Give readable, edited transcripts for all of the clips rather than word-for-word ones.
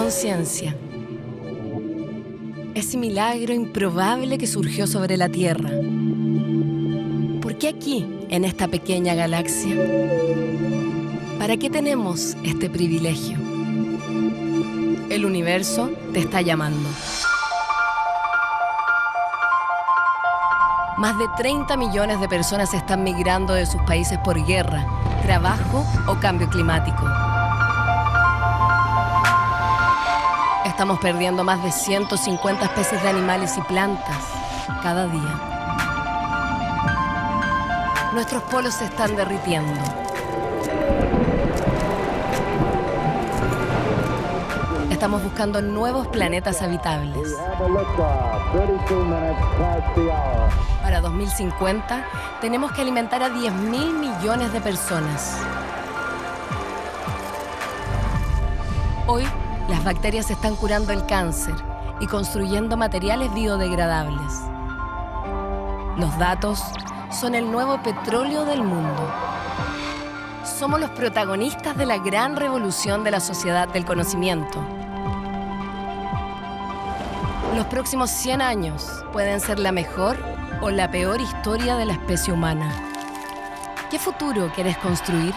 conciencia. Ese milagro improbable que surgió sobre la Tierra. ¿Por qué aquí, en esta pequeña galaxia? ¿Para qué tenemos este privilegio? El universo te está llamando. Más de 30 millones de personas están migrando de sus países por guerra, trabajo o cambio climático. Estamos perdiendo más de 150 especies de animales y plantas cada día. Nuestros polos se están derritiendo. Estamos buscando nuevos planetas habitables. Para 2050, tenemos que alimentar a 10.000 millones de personas. Hoy, las bacterias están curando el cáncer y construyendo materiales biodegradables. Los datos son el nuevo petróleo del mundo. Somos los protagonistas de la gran revolución de la sociedad del conocimiento. Los próximos 100 años pueden ser la mejor o la peor historia de la especie humana. ¿Qué futuro quieres construir?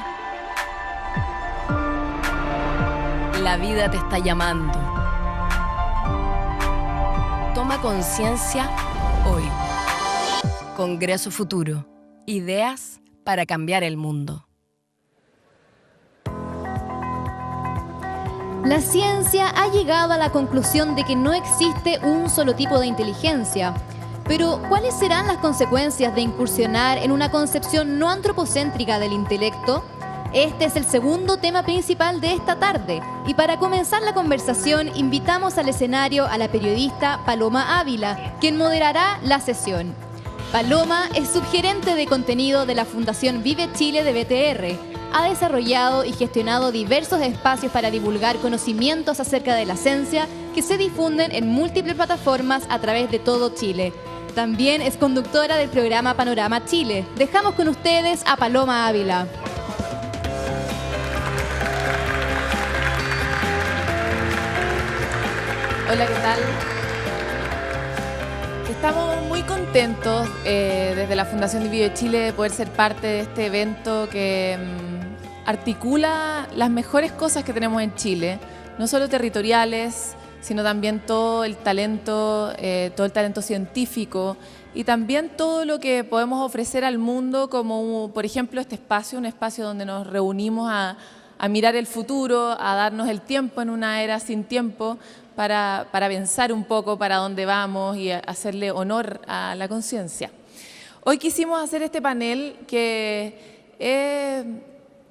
La vida te está llamando. Toma conciencia hoy. Congreso Futuro. Ideas para cambiar el mundo. La ciencia ha llegado a la conclusión de que no existe un solo tipo de inteligencia. Pero, ¿cuáles serán las consecuencias de incursionar en una concepción no antropocéntrica del intelecto? Este es el segundo tema principal de esta tarde. Y para comenzar la conversación, invitamos al escenario a la periodista Paloma Ávila, quien moderará la sesión. Paloma es subgerente de contenido de la Fundación Vive Chile de BTR. Ha desarrollado y gestionado diversos espacios para divulgar conocimientos acerca de la ciencia que se difunden en múltiples plataformas a través de todo Chile. También es conductora del programa Panorama Chile. Dejamos con ustedes a Paloma Ávila. Hola, ¿qué tal? Estamos muy contentos desde la Fundación Vive Chile de poder ser parte de este evento que articula las mejores cosas que tenemos en Chile, no solo territoriales, sino también todo el talento científico y también todo lo que podemos ofrecer al mundo, como por ejemplo este espacio, un espacio donde nos reunimos a mirar el futuro, a darnos el tiempo en una era sin tiempo para pensar un poco para dónde vamos y hacerle honor a la conciencia. Hoy quisimos hacer este panel que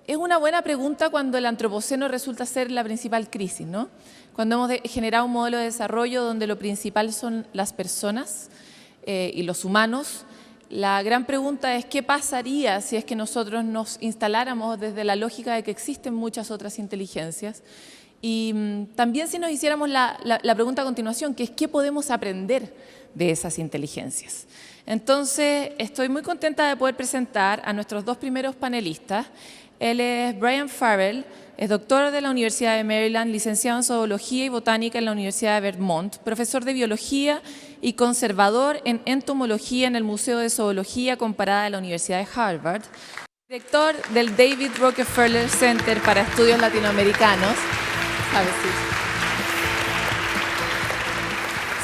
es una buena pregunta cuando el antropoceno resulta ser la principal crisis, ¿no? Cuando hemos generado un modelo de desarrollo donde lo principal son las personas y los humanos, la gran pregunta es ¿qué pasaría si es que nosotros nos instaláramos desde la lógica de que existen muchas otras inteligencias? Y también si nos hiciéramos la pregunta a continuación, que es ¿qué podemos aprender de esas inteligencias? Entonces, estoy muy contenta de poder presentar a nuestros dos primeros panelistas. Él es Brian Farrell, es doctor de la Universidad de Maryland, licenciado en Zoología y Botánica en la Universidad de Vermont, profesor de Biología y conservador en Entomología en el Museo de Zoología Comparada de la Universidad de Harvard, director del David Rockefeller Center para Estudios Latinoamericanos.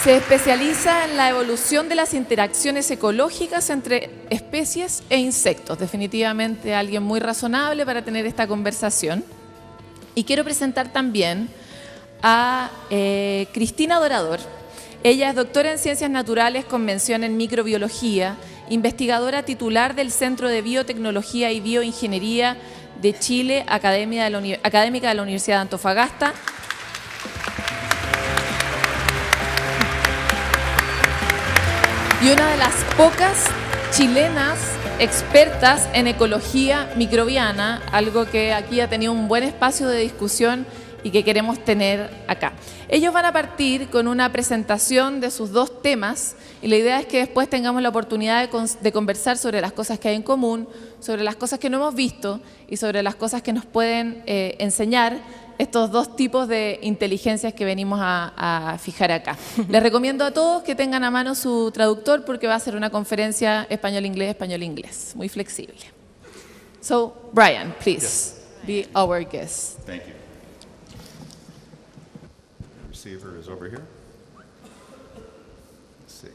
Se especializa en la evolución de las interacciones ecológicas entre especies e insectos. Definitivamente alguien muy razonable para tener esta conversación. Y quiero presentar también a Cristina Dorador. Ella es doctora en Ciencias Naturales con mención en Microbiología, investigadora titular del Centro de Biotecnología y Bioingeniería de Chile, académica de la Universidad de Antofagasta. Y una de las pocas chilenas expertas en ecología microbiana, algo que aquí ha tenido un buen espacio de discusión y que queremos tener acá. Ellos van a partir con una presentación de sus dos temas y la idea es que después tengamos la oportunidad de conversar sobre las cosas que hay en común, sobre las cosas que no hemos visto y sobre las cosas que nos pueden enseñar estos dos tipos de inteligencias que venimos a fijar acá. Les recomiendo a todos que tengan a mano su traductor porque va a ser una conferencia español-inglés, muy flexible. So, Brian, please, be our guest. Thank you. The receiver is over here. Let's see.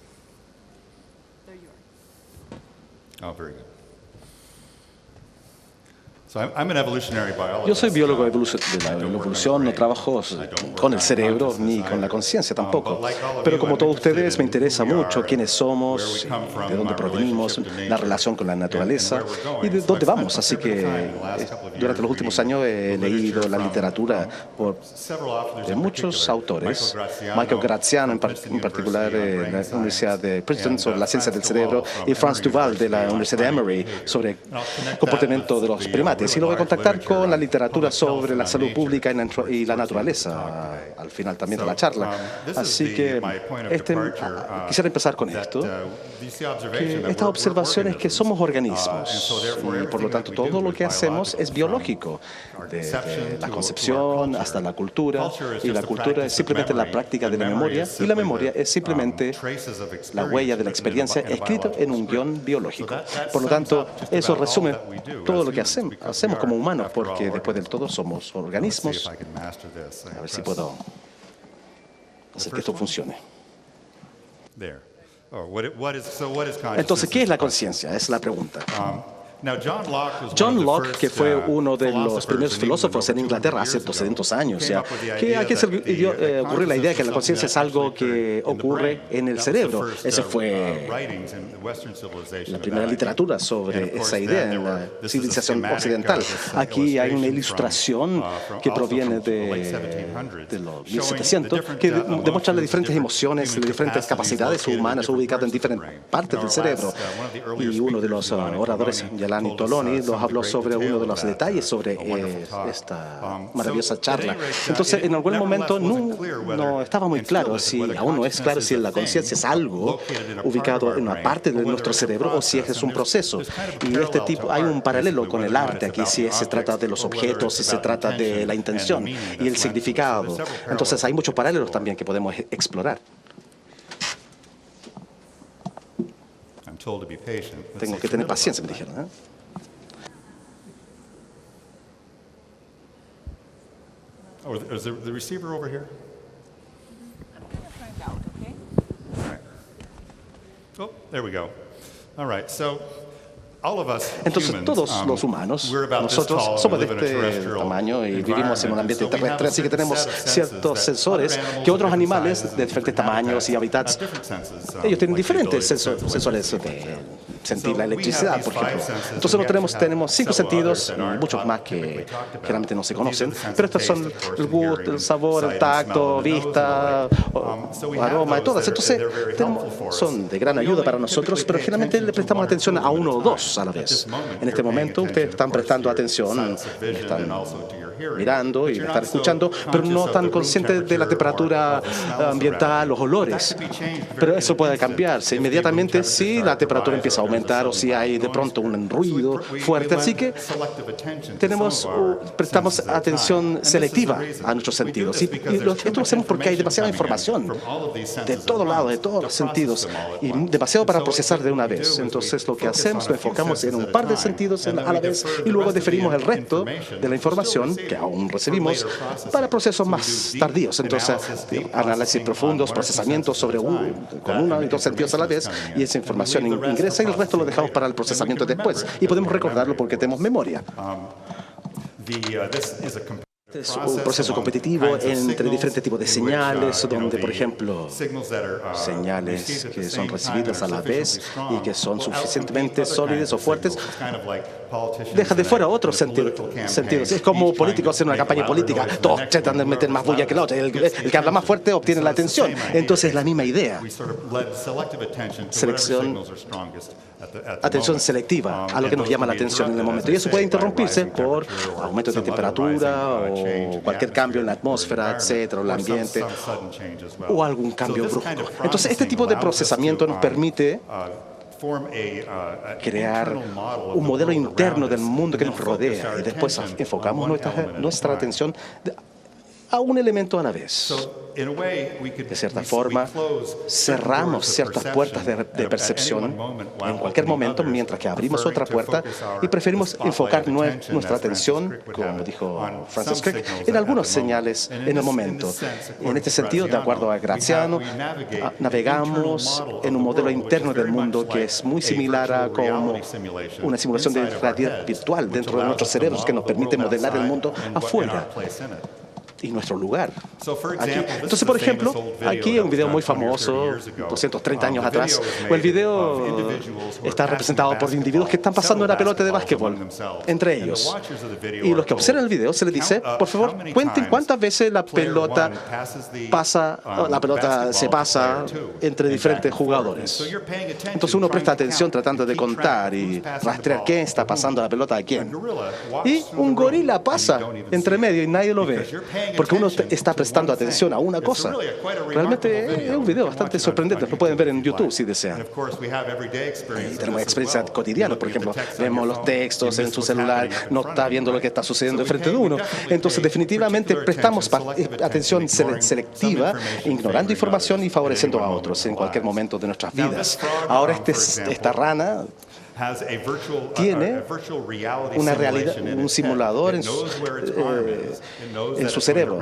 There you are. Oh, very good. Yo soy biólogo de la evolución, no trabajo con el cerebro ni con la conciencia tampoco. Pero como todos ustedes, me interesa mucho quiénes somos, de dónde provenimos, la relación con la naturaleza y de dónde vamos. Así que durante los últimos años he leído la literatura de muchos autores, Michael Graziano en particular de la Universidad de Princeton sobre la ciencia del cerebro y Franz Duval de la Universidad de Emory sobre el comportamiento de los primates. Y lo voy a contactar con la literatura sobre la salud pública y la naturaleza al final también de la charla. Así que quisiera empezar con esto, que estas observaciones que somos organismos y por lo tanto todo lo que hacemos es biológico, desde la concepción hasta la cultura, y la cultura es simplemente la práctica de la memoria y la memoria es simplemente la huella de la experiencia escrita en un guión biológico. Por lo tanto, eso resume todo lo que hacemos como humanos, porque después del todo somos organismos. A ver si puedo hacer que esto funcione. Entonces, ¿qué es la conciencia? Es la pregunta. John Locke, que fue uno de los primeros filósofos en Inglaterra hace 200 años, que aquí se ocurrió la idea de que la conciencia es algo que ocurre en el cerebro. Esa fue la primera literatura sobre esa idea en la civilización occidental. Aquí hay una ilustración que proviene de los 1700 que demuestra las diferentes emociones, las diferentes capacidades humanas ubicadas en diferentes partes del cerebro. Y uno de los oradores, Jelani Toloni, nos habló sobre uno de los detalles sobre esta maravillosa charla. Entonces, en algún momento no estaba muy claro, aún no es claro si la conciencia es algo ubicado en una parte de nuestro cerebro o si es un proceso. Y hay un paralelo con el arte aquí, si se trata de los objetos, si se trata de la intención y el significado. Entonces, hay muchos paralelos también que podemos explorar. Tengo que tener paciencia, me dijeron. Oh, is the receiver over here? I'm going to find out, okay? All right. Oh, there we go. All right, so entonces, todos los humanos, nosotros somos de este tamaño y vivimos en un ambiente terrestre, así que tenemos ciertos sensores que otros animales de diferentes tamaños y hábitats, ellos tienen diferentes sensores de sentir la electricidad, por ejemplo. Entonces tenemos 5 sentidos, muchos más que generalmente no se conocen, pero estos son el gusto, el sabor, el tacto, vista, aroma, y todas. Entonces, son de gran ayuda para nosotros, pero generalmente le prestamos atención a uno o dos a la vez. En este momento ustedes están prestando atención, están mirando y están escuchando, pero no están conscientes de la temperatura ambiental, los olores. Pero eso puede cambiarse inmediatamente si la temperatura empieza a aumentar o si hay de pronto un ruido fuerte. Así que prestamos atención selectiva a nuestros sentidos. Y esto lo hacemos porque hay demasiada información de todos lados, de todos los sentidos, y demasiado para procesar de una vez. Entonces lo que hacemos, nos enfocamos en un par de sentidos a la vez y luego deferimos el resto de la información que aún recibimos para procesos más tardíos. Entonces, análisis profundos, procesamientos con uno y dos sentidos a la vez, y esa información ingresa y el resto lo dejamos para el procesamiento después. Y podemos recordarlo porque tenemos memoria. Es un proceso competitivo entre diferentes tipos de señales, donde, por ejemplo, señales que son recibidas a la vez y que son suficientemente sólidas o fuertes, dejan de fuera otros sentidos. Es como políticos en una campaña política, todos tratan de meter más bulla que el otro. El que habla más fuerte obtiene la atención. Entonces, es la misma idea. Atención selectiva a lo que nos llama la atención en el momento. Y eso puede interrumpirse por aumentos de temperatura o cualquier cambio en la atmósfera, etcétera, o el ambiente, o algún cambio brusco. Entonces, este tipo de procesamiento nos permite crear un modelo interno del mundo que nos rodea y después enfocamos nuestra atención a un elemento a la vez. De cierta forma, cerramos ciertas puertas de percepción en cualquier momento, mientras que abrimos otra puerta y preferimos enfocar nuestra atención, como dijo Francis Crick, en algunas señales en el momento. En este sentido, de acuerdo a Graziano, navegamos en un modelo interno del mundo que es muy similar a como una simulación de realidad virtual dentro de nuestros cerebros que nos permite modelar el mundo afuera y nuestro lugar aquí. Entonces, por ejemplo, aquí hay un video muy famoso, 230 años atrás. El video está representado por individuos que están pasando una pelota de básquetbol entre ellos. Y los que observan el video se les dice, por favor, cuenten cuántas veces la pelota se pasa entre diferentes jugadores. Entonces uno presta atención tratando de contar y rastrear quién está pasando la pelota a quién. Y un gorila pasa entre medio y nadie lo ve, porque uno está prestando atención a una cosa. Realmente es un video bastante sorprendente. Lo pueden ver en YouTube si desean. Y tenemos experiencias cotidianas. Por ejemplo, vemos los textos en su celular, no está viendo lo que está sucediendo enfrente de uno. Entonces, definitivamente prestamos atención selectiva, ignorando información y favoreciendo a otros en cualquier momento de nuestras vidas. Ahora esta rana tiene una realidad, un simulador en su cerebro.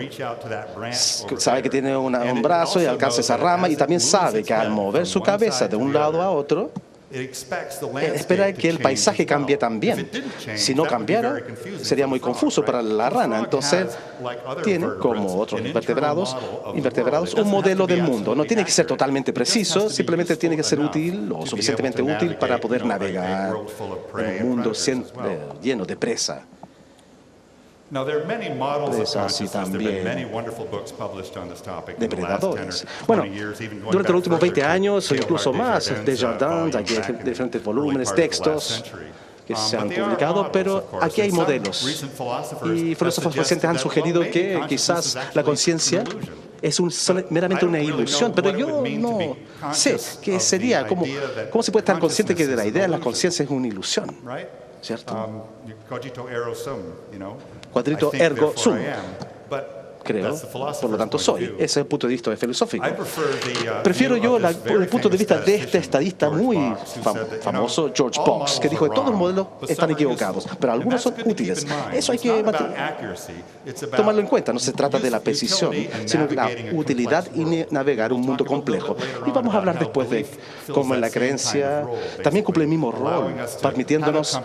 Sabe que tiene un brazo y alcanza esa rama, y también sabe que al mover su cabeza de un lado a otro, espera que el paisaje cambie también. Si no cambiara, sería muy confuso para la rana. Entonces, tiene, como otros invertebrados, un modelo del mundo. No tiene que ser totalmente preciso, simplemente tiene que ser útil o suficientemente útil para poder navegar en un mundo lleno de presa. Presas y también depredadores. Bueno, durante los últimos 20 años o incluso más, Desjardins, aquí hay diferentes volúmenes, textos que se han publicado, pero aquí hay modelos. Y filósofos recientes han sugerido que quizás la conciencia es meramente una ilusión, pero yo no sé qué sería, cómo se puede estar consciente que de la idea de la conciencia es una ilusión, ¿cierto? Quadrito ergo sum. Creo, por lo tanto soy. Ese es el punto de vista filosófico. Prefiero yo el punto de vista de este estadista muy famoso, George Box, que dijo que todos los modelos están equivocados, pero algunos son útiles. Eso hay que tomarlo en cuenta. No se trata de la precisión, sino de la utilidad y navegar un mundo complejo. Y vamos a hablar después de cómo en la creencia también cumple el mismo rol, permitiéndonos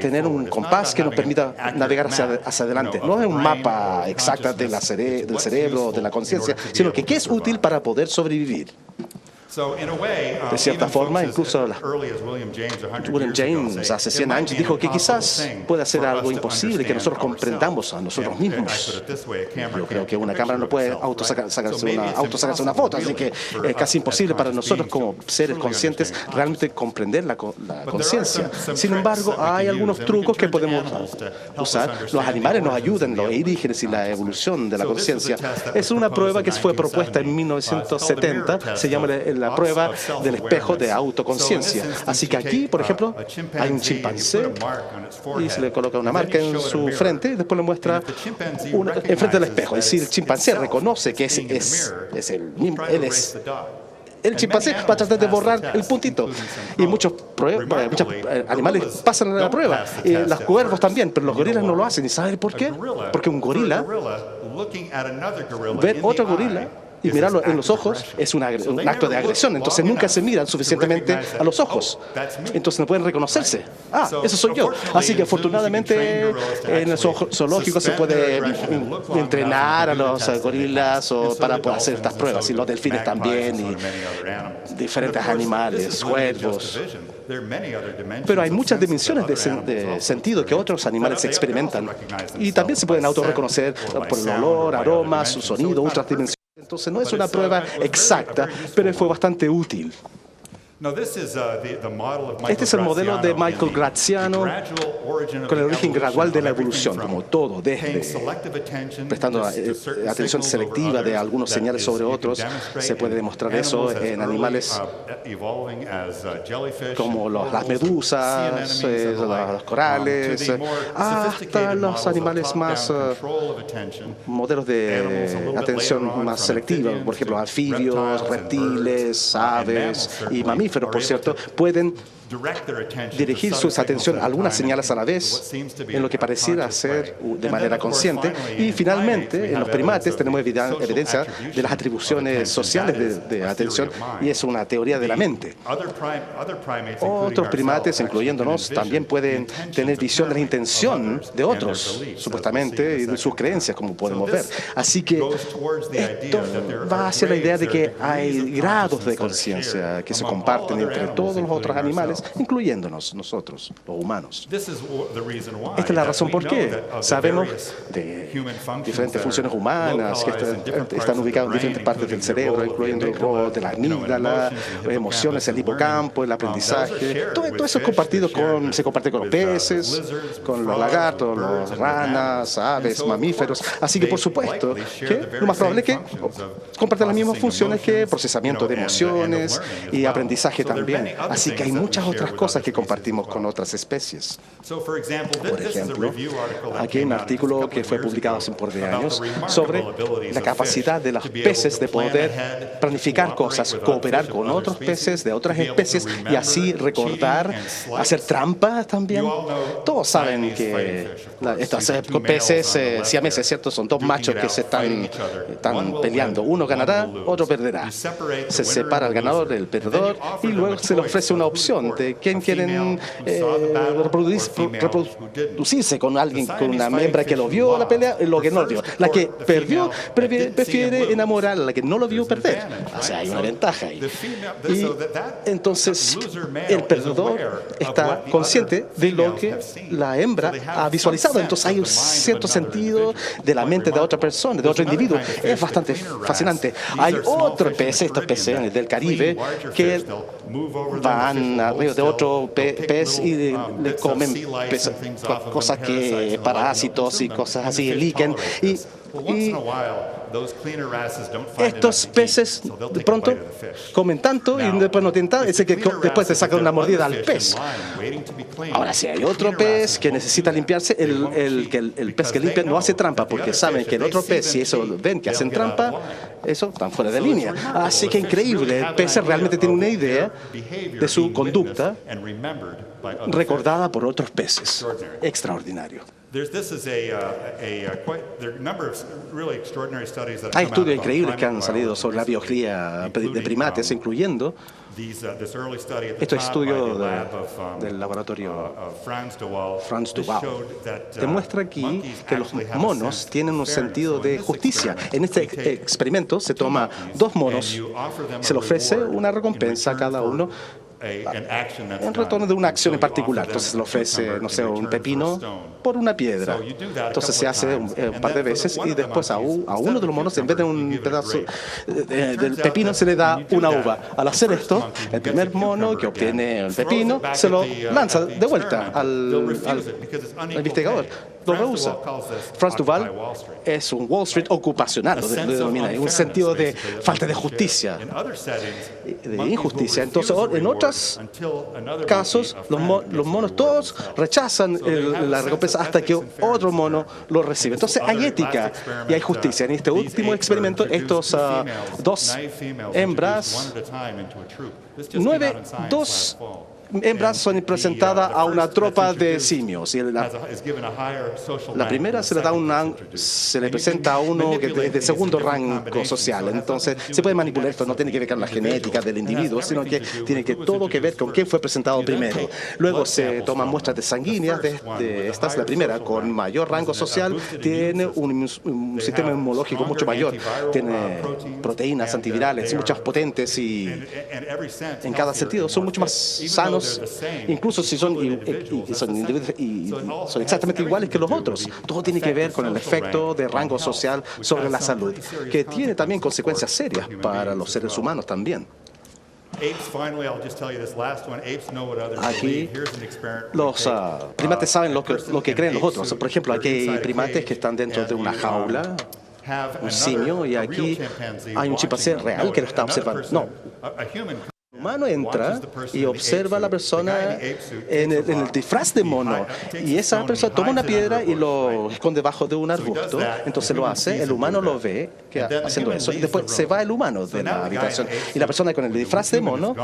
tener un compás que nos permita navegar hacia adelante. No es un mapa exacta del cerebro, de la conciencia, sino que es útil para poder sobrevivir. De cierta forma, incluso William James hace 100 años dijo que quizás pueda ser algo imposible que nosotros comprendamos a nosotros mismos. Yo creo que una cámara no puede sacarse una foto, así que es casi imposible para nosotros como seres conscientes realmente comprender la conciencia. Sin embargo, hay algunos trucos que podemos usar. Los animales nos ayudan, los orígenes y la evolución de la conciencia. Es una prueba que fue propuesta en 1970, se llama la prueba del espejo de autoconciencia. Así que aquí, por ejemplo, hay un chimpancé y se le coloca una marca en su frente y después le muestra enfrente del espejo. Es decir, el chimpancé reconoce que es el mismo, el chimpancé va a tratar de borrar el puntito. Y muchos animales pasan la prueba. Y los cuervos también, pero los gorilas no lo hacen. ¿Y saben por qué? Porque un gorila, ver otro gorila y mirarlo en los ojos es un acto de agresión. Entonces nunca se miran suficientemente a los ojos. Entonces no pueden reconocerse. Eso soy yo. Así que afortunadamente en el zoológico se puede entrenar a los gorilas para poder hacer estas pruebas. Y los delfines también, y diferentes animales, cuervos. Pero hay muchas dimensiones de sentido que otros animales experimentan. Y también se pueden autorreconocer por el olor, aromas, su sonido, otras dimensiones. Entonces no es una prueba exacta, pero fue bastante útil. Este es el modelo de Michael Graziano con el origen gradual de la evolución, como todo, desde prestando atención selectiva de algunos señales sobre otros. Se puede demostrar eso en animales como las medusas, los corales, hasta los animales más modelos de atención más selectiva, por ejemplo, anfibios, reptiles, aves y mamíferos, por cierto, pueden dirigir su atención a algunas señales a la vez en lo que pareciera ser de manera consciente. Y finalmente, en los primates tenemos evidencia de las atribuciones sociales de atención, y es una teoría de la mente. Otros primates, incluyéndonos, también pueden tener visión de la intención de otros, supuestamente, y de sus creencias, como podemos ver. Así que esto va hacia la idea de que hay grados de conciencia que se comparten entre todos los otros animales, incluyéndonos nosotros, los humanos. Esta es la razón por qué sabemos de diferentes funciones humanas que están ubicadas en diferentes partes del cerebro, incluyendo el rol de la amígdala, emociones, el hipocampo, el aprendizaje. Todo eso es compartido se comparte con los peces, con los lagartos, las ranas, aves, mamíferos. Así que, por supuesto, que lo más probable es que compartan las mismas funciones que procesamiento de emociones y aprendizaje también. Así que hay muchas otras cosas que compartimos con otras especies. Por ejemplo, aquí hay un artículo que fue publicado hace un par de años sobre la capacidad de los peces de poder planificar cosas, cooperar con otros peces de otras especies y así recordar, hacer trampas también. Todos saben que estos peces siameses, ¿cierto? Son dos machos que se están peleando. Uno ganará, otro perderá. Se separa el ganador del perdedor y luego se le ofrece una opción de quién quieren reproducirse con alguien, con una hembra que lo vio la pelea y lo que no lo vio. La que perdió prefiere enamorar a la que no lo vio perder. O sea, hay una ventaja ahí. Y entonces el perdedor está consciente de lo que la hembra ha visualizado. Entonces hay un cierto sentido de la mente de otra persona, de otro individuo. Es bastante fascinante. Hay otros peces, estos peces del Caribe, que van arriba de otro pez y le comen cosas que parásitos y cosas así, líquen. Y estos peces de pronto comen tanto y después no tienen tanto, que después te sacan una mordida al pez. Ahora, si hay otro pez que necesita limpiarse, el pez que limpia no hace trampa porque saben que el otro pez, si eso ven que hacen trampa, eso están fuera de línea. Así que increíble, el pez realmente tiene una idea de su conducta recordada por otros peces. Extraordinario. Hay estudios increíbles que han salido sobre la biología de primates, incluyendo este estudio del laboratorio Franz Duval. Demuestra aquí que los monos tienen un sentido de justicia. En este experimento se toma dos monos, se le ofrece una recompensa a cada uno en retorno de una acción en particular. Entonces se le ofrece, no sé, un pepino por una piedra. Entonces se hace un par de veces y después a uno de los monos, en vez de un pedazo del pepino, se le da una uva. Al hacer esto, el primer mono que obtiene el pepino se lo lanza de vuelta al investigador. Lo rehúsa. Franz Duval es un Wall Street ocupacional, lo denomina, un sentido de falta de justicia, de injusticia. Entonces, en otros casos, los monos todos rechazan la recompensa hasta que otro mono lo recibe. Entonces, hay ética y hay justicia. En este último experimento, estos dos hembras, dos hembras son presentadas a una tropa de simios. Y la primera se le presenta a uno que es de segundo rango social. Entonces, se puede manipular esto. No tiene que ver con la genética del individuo, sino que tiene todo que ver con quién fue presentado primero. Luego se toman muestras de sanguíneas de estas. La primera, con mayor rango social, tiene un sistema inmunológico mucho mayor. Tiene proteínas antivirales muchas potentes y en cada sentido son mucho más sanos. Incluso si son individuos y son exactamente iguales que los otros. Todo tiene que ver con el efecto de rango social sobre la salud, que tiene también consecuencias serias para los seres humanos también. Aquí los primates saben lo que creen los otros. Por ejemplo, aquí hay primates que están dentro de una jaula, un simio, y aquí hay un chimpancé real que lo está observando. No. El humano entra y observa a la persona en el disfraz de mono, y esa persona toma una piedra y lo esconde debajo de un arbusto. Entonces lo hace, el humano lo ve haciendo eso, y después se va el humano de la habitación, y la persona con el disfraz de mono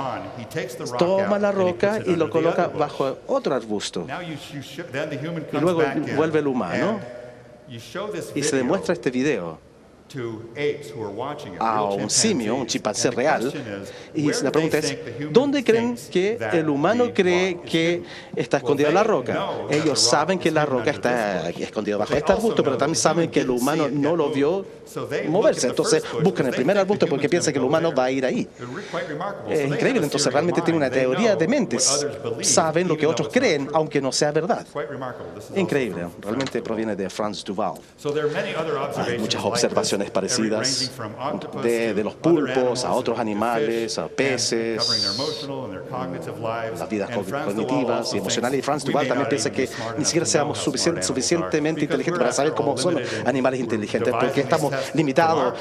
toma la roca y lo coloca bajo otro arbusto, y luego vuelve el humano y se demuestra este video a un simio, un chimpancé real, y la pregunta es, ¿dónde creen que el humano cree que está escondida la roca? Ellos saben que la roca está escondida bajo este arbusto, pero también saben que el humano no lo vio moverse. Entonces buscan el primer arbusto porque piensan que el humano va a ir ahí. Es increíble. Entonces realmente tienen una teoría de mentes. Saben lo que otros creen, aunque no sea verdad. Increíble. Realmente proviene de Franz Duval. Hay muchas observaciones parecidas, de los pulpos a otros animales, a peces, las vidas cognitivas y emocionales. Y Franz Duval también piensa que ni siquiera seamos suficientemente inteligentes para saber cómo son los animales inteligentes, porque estamos limitados,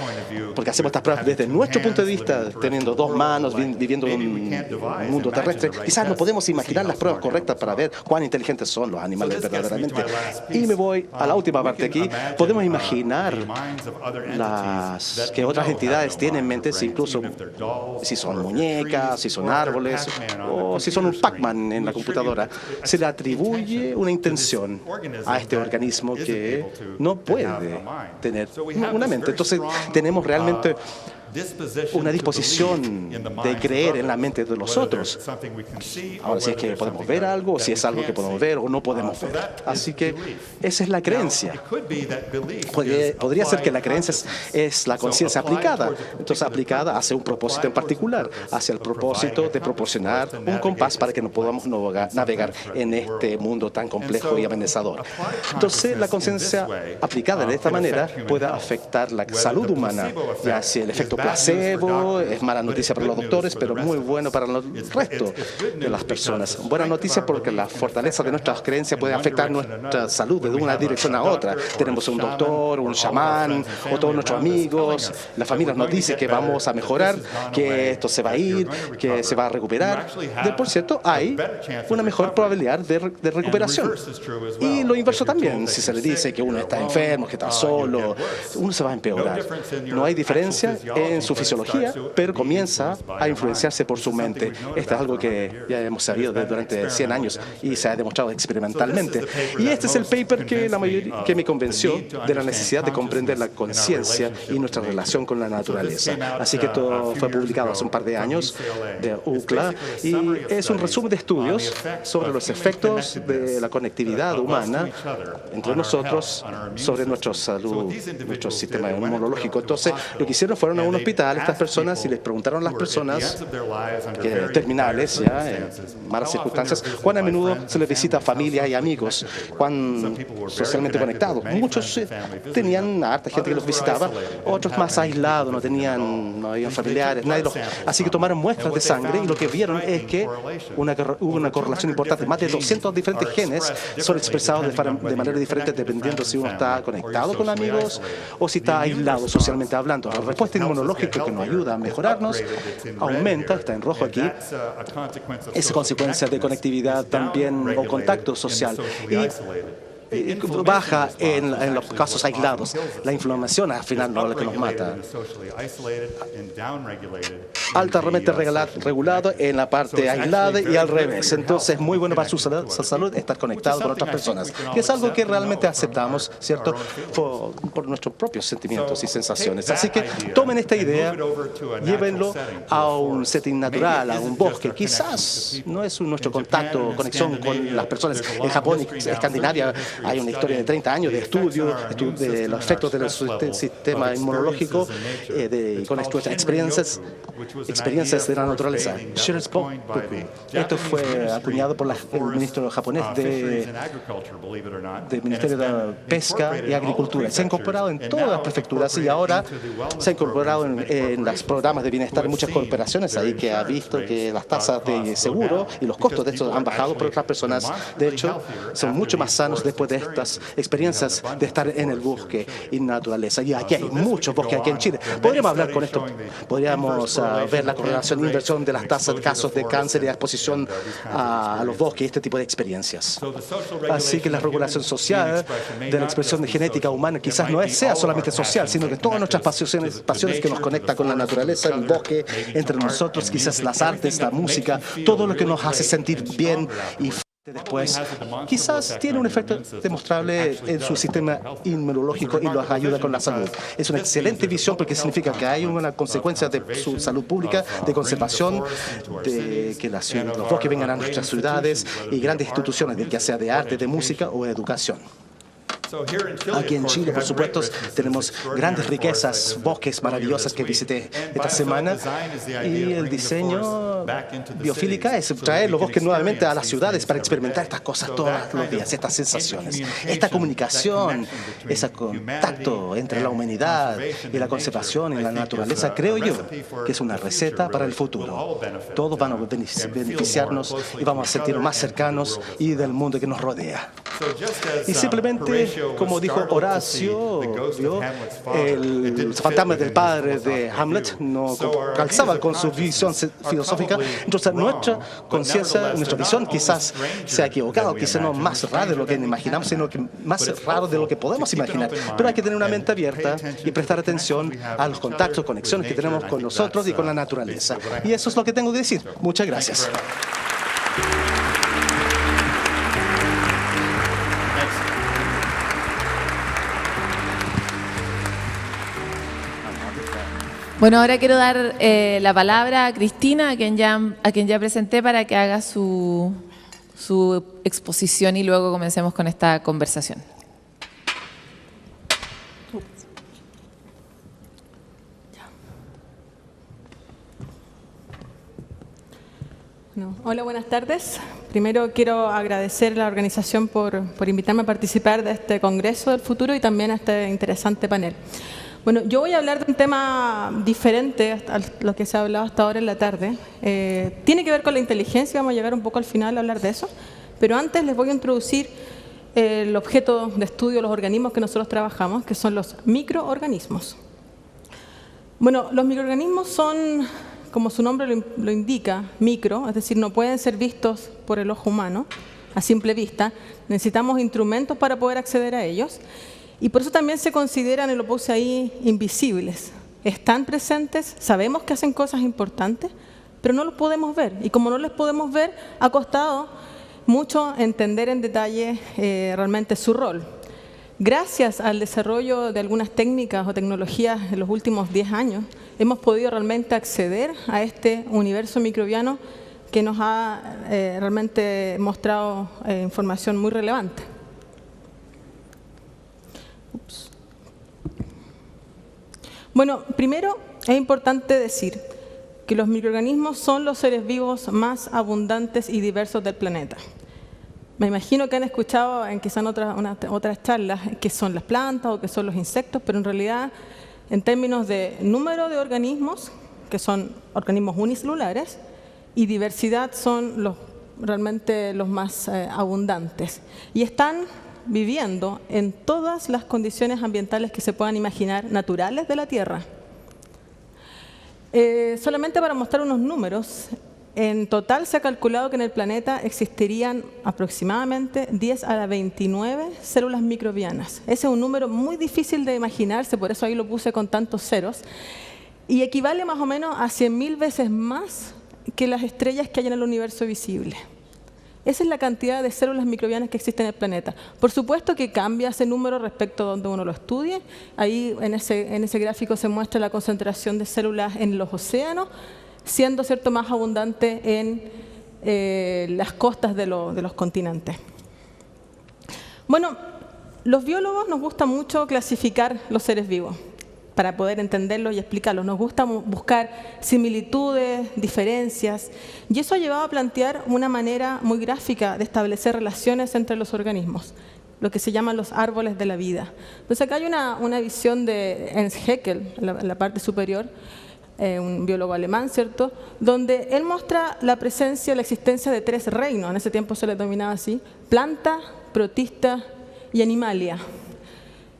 porque hacemos estas pruebas desde nuestro punto de vista, teniendo dos manos, viviendo en un mundo terrestre. Quizás no podemos imaginar las pruebas correctas para ver cuán inteligentes son los animales verdaderamente. Y me voy a la última parte aquí. Podemos imaginar que otras entidades tienen mentes, incluso si son muñecas, si son árboles o si son un Pac-Man en la computadora. Se le atribuye una intención a este organismo que no puede tener una mente. Entonces tenemos realmente una disposición de creer en la mente de los otros. Ahora, si es que podemos ver algo, si es algo que podemos ver o no podemos ver. Así que esa es la creencia. Podría ser que la creencia es la conciencia aplicada. Entonces, aplicada hacia un propósito en particular, hacia el propósito de proporcionar un compás para que no podamos navegar en este mundo tan complejo y amenazador. Entonces, la conciencia aplicada de esta manera puede afectar la salud humana, ya si el efecto placebo es mala noticia para los doctores, pero muy bueno para el resto de las personas. Buena noticia porque la fortaleza de nuestras creencias puede afectar nuestra salud de una dirección a otra. Tenemos un doctor, un chamán, o todos nuestros amigos. La familia nos dice que vamos a mejorar, que esto se va a ir, que se va a recuperar. Por cierto, hay una mejor probabilidad de recuperación. Y lo inverso también. Si se le dice que uno está enfermo, que está solo, uno se va a empeorar. No hay diferencia en su fisiología, pero comienza a influenciarse por su mente. Esto es algo que ya hemos sabido durante 100 años y se ha demostrado experimentalmente. Y este es el paper que me convenció de la necesidad de comprender la conciencia y nuestra relación con la naturaleza. Así que esto fue publicado hace un par de años de UCLA y es un resumen de estudios sobre los efectos de la conectividad humana entre nosotros sobre nuestra salud, nuestro sistema inmunológico. Entonces, lo que hicieron fueron a un hospital estas personas y les preguntaron a las personas terminales, ya en malas circunstancias, cuán a menudo se les visita familia y amigos, cuán socialmente conectados. Muchos tenían a harta gente que los visitaba, otros más aislados, no habían familiares, así que tomaron muestras de sangre y lo que vieron es que hubo una correlación importante. Más de 200 diferentes genes son expresados de manera diferente dependiendo si uno está conectado con amigos o si está aislado socialmente hablando. La respuesta inmunológica que nos ayuda a mejorarnos aumenta, está en rojo aquí, es consecuencia de conectividad también o contacto social. Y baja en los casos aislados. La inflamación al final no es la que nos mata. Altamente regulado en la parte aislada y al revés. Entonces es muy bueno para su salud estar conectado con otras personas, que es algo que realmente aceptamos, ¿cierto? Por nuestros propios sentimientos y sensaciones. Así que tomen esta idea, llévenlo a un setting natural, a un bosque. Quizás no es nuestro contacto, conexión con las personas en Japón y Escandinavia. Hay una historia de 30 años de estudio de los efectos del sistema inmunológico con experiencias de la naturaleza. Esto fue acuñado por el ministro japonés del Ministerio de Pesca y Agricultura. Se ha incorporado en todas las prefecturas y ahora se ha incorporado en los programas de bienestar de muchas corporaciones ahí, que ha visto que las tasas de seguro y los costos de esto han bajado, por otras personas, de hecho, son mucho más sanos después de estas experiencias de estar en el bosque y naturaleza. Y aquí hay muchos bosques aquí en Chile. Podríamos hablar con esto, podríamos ver la correlación e inversión de las tasas de casos de cáncer y la exposición a los bosques y este tipo de experiencias. Así que la regulación social de la expresión de genética humana quizás no sea solamente social, sino que todas nuestras pasiones que nos conectan con la naturaleza, el bosque, entre nosotros, quizás las artes, la música, todo lo que nos hace sentir bien y después, quizás tiene un efecto demostrable en su sistema inmunológico y los ayuda con la salud. Es una excelente visión porque significa que hay una consecuencia de su salud pública, de conservación, de que los bosques vengan a nuestras ciudades y grandes instituciones, ya sea de arte, de música o de educación. Aquí en Chile, por supuesto, tenemos grandes riquezas, bosques maravillosas que visité esta semana, y el diseño biofílica es traer los bosques nuevamente a las ciudades para experimentar estas cosas todos los días, estas sensaciones, esta comunicación, ese contacto entre la humanidad y la conservación y la naturaleza. Creo yo que es una receta para el futuro. Todos van a beneficiarnos y vamos a sentirnos más cercanos y del mundo que nos rodea. Y simplemente, como dijo Horacio, el fantasma del padre de Hamlet no calzaba con su visión filosófica. Entonces nuestra conciencia, nuestra visión quizás se ha equivocado, quizás no más raro de lo que imaginamos, sino que más raro de lo que podemos imaginar. Pero hay que tener una mente abierta y prestar atención a los contactos, conexiones que tenemos con nosotros y con la naturaleza. Y eso es lo que tengo que decir. Muchas gracias. Bueno, ahora quiero dar la palabra a Cristina, a quien ya presenté, para que haga su exposición y luego comencemos con esta conversación. Bueno, hola, buenas tardes. Primero quiero agradecer a la organización por invitarme a participar de este Congreso del Futuro y también a este interesante panel. Bueno, yo voy a hablar de un tema diferente a lo que se ha hablado hasta ahora en la tarde. Tiene que ver con la inteligencia, vamos a llegar un poco al final a hablar de eso, pero antes les voy a introducir el objeto de estudio, los organismos que nosotros trabajamos, que son los microorganismos. Bueno, los microorganismos son, como su nombre lo indica, micro, es decir, no pueden ser vistos por el ojo humano a simple vista. Necesitamos instrumentos para poder acceder a ellos. Y por eso también se consideran, y lo puse ahí, invisibles. Están presentes, sabemos que hacen cosas importantes, pero no los podemos ver. Y como no los podemos ver, ha costado mucho entender en detalle realmente su rol. Gracias al desarrollo de algunas técnicas o tecnologías en los últimos 10 años, hemos podido realmente acceder a este universo microbiano que nos ha realmente mostrado información muy relevante. Bueno, primero es importante decir que los microorganismos son los seres vivos más abundantes y diversos del planeta. Me imagino que han escuchado quizás en otras charlas qué son las plantas o qué son los insectos, pero en realidad, en términos de número de organismos, que son organismos unicelulares, y diversidad son realmente los más abundantes. Y están viviendo en todas las condiciones ambientales que se puedan imaginar, naturales de la Tierra. Solamente para mostrar unos números, en total se ha calculado que en el planeta existirían aproximadamente 10 a la 29 células microbianas. Ese es un número muy difícil de imaginarse, por eso ahí lo puse con tantos ceros, y equivale más o menos a 100.000 veces más que las estrellas que hay en el universo visible. Esa es la cantidad de células microbianas que existen en el planeta. Por supuesto que cambia ese número respecto a donde uno lo estudie. Ahí en ese gráfico se muestra la concentración de células en los océanos, siendo más abundante en las costas de los continentes. Bueno, Los biólogos nos gusta mucho clasificar los seres vivos para poder entenderlos y explicarlos. Nos gusta buscar similitudes, diferencias, y eso ha llevado a plantear una manera muy gráfica de establecer relaciones entre los organismos, lo que se llaman los árboles de la vida. Entonces acá hay una visión de Ernst Haeckel, en la parte superior, un biólogo alemán, ¿cierto?, donde él muestra la presencia, la existencia de 3 reinos, en ese tiempo se les denominaba así: planta, protista y animalia.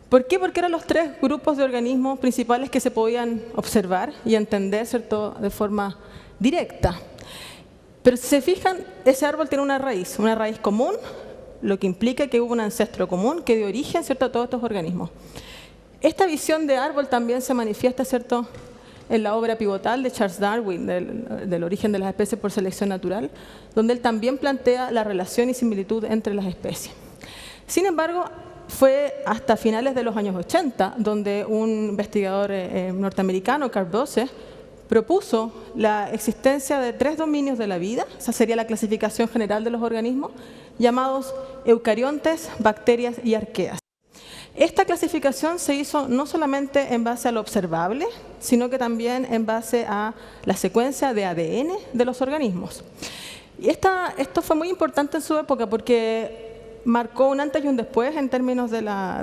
¿Por qué? Porque eran los 3 grupos de organismos principales que se podían observar y entender, ¿cierto?, de forma directa. Pero si se fijan, ese árbol tiene una raíz común, lo que implica que hubo un ancestro común que dio origen, ¿cierto?, a todos estos organismos. Esta visión de árbol también se manifiesta, ¿cierto?, en la obra pivotal de Charles Darwin, del origen de las especies por selección natural, donde él también plantea la relación y similitud entre las especies. Sin embargo, fue hasta finales de los años 80, donde un investigador norteamericano, Carl Bose, propuso la existencia de 3 dominios de la vida, esa sería la clasificación general de los organismos, llamados eucariontes, bacterias y arqueas. Esta clasificación se hizo no solamente en base a lo observable, sino que también en base a la secuencia de ADN de los organismos. Y esto fue muy importante en su época porque marcó un antes y un después en términos de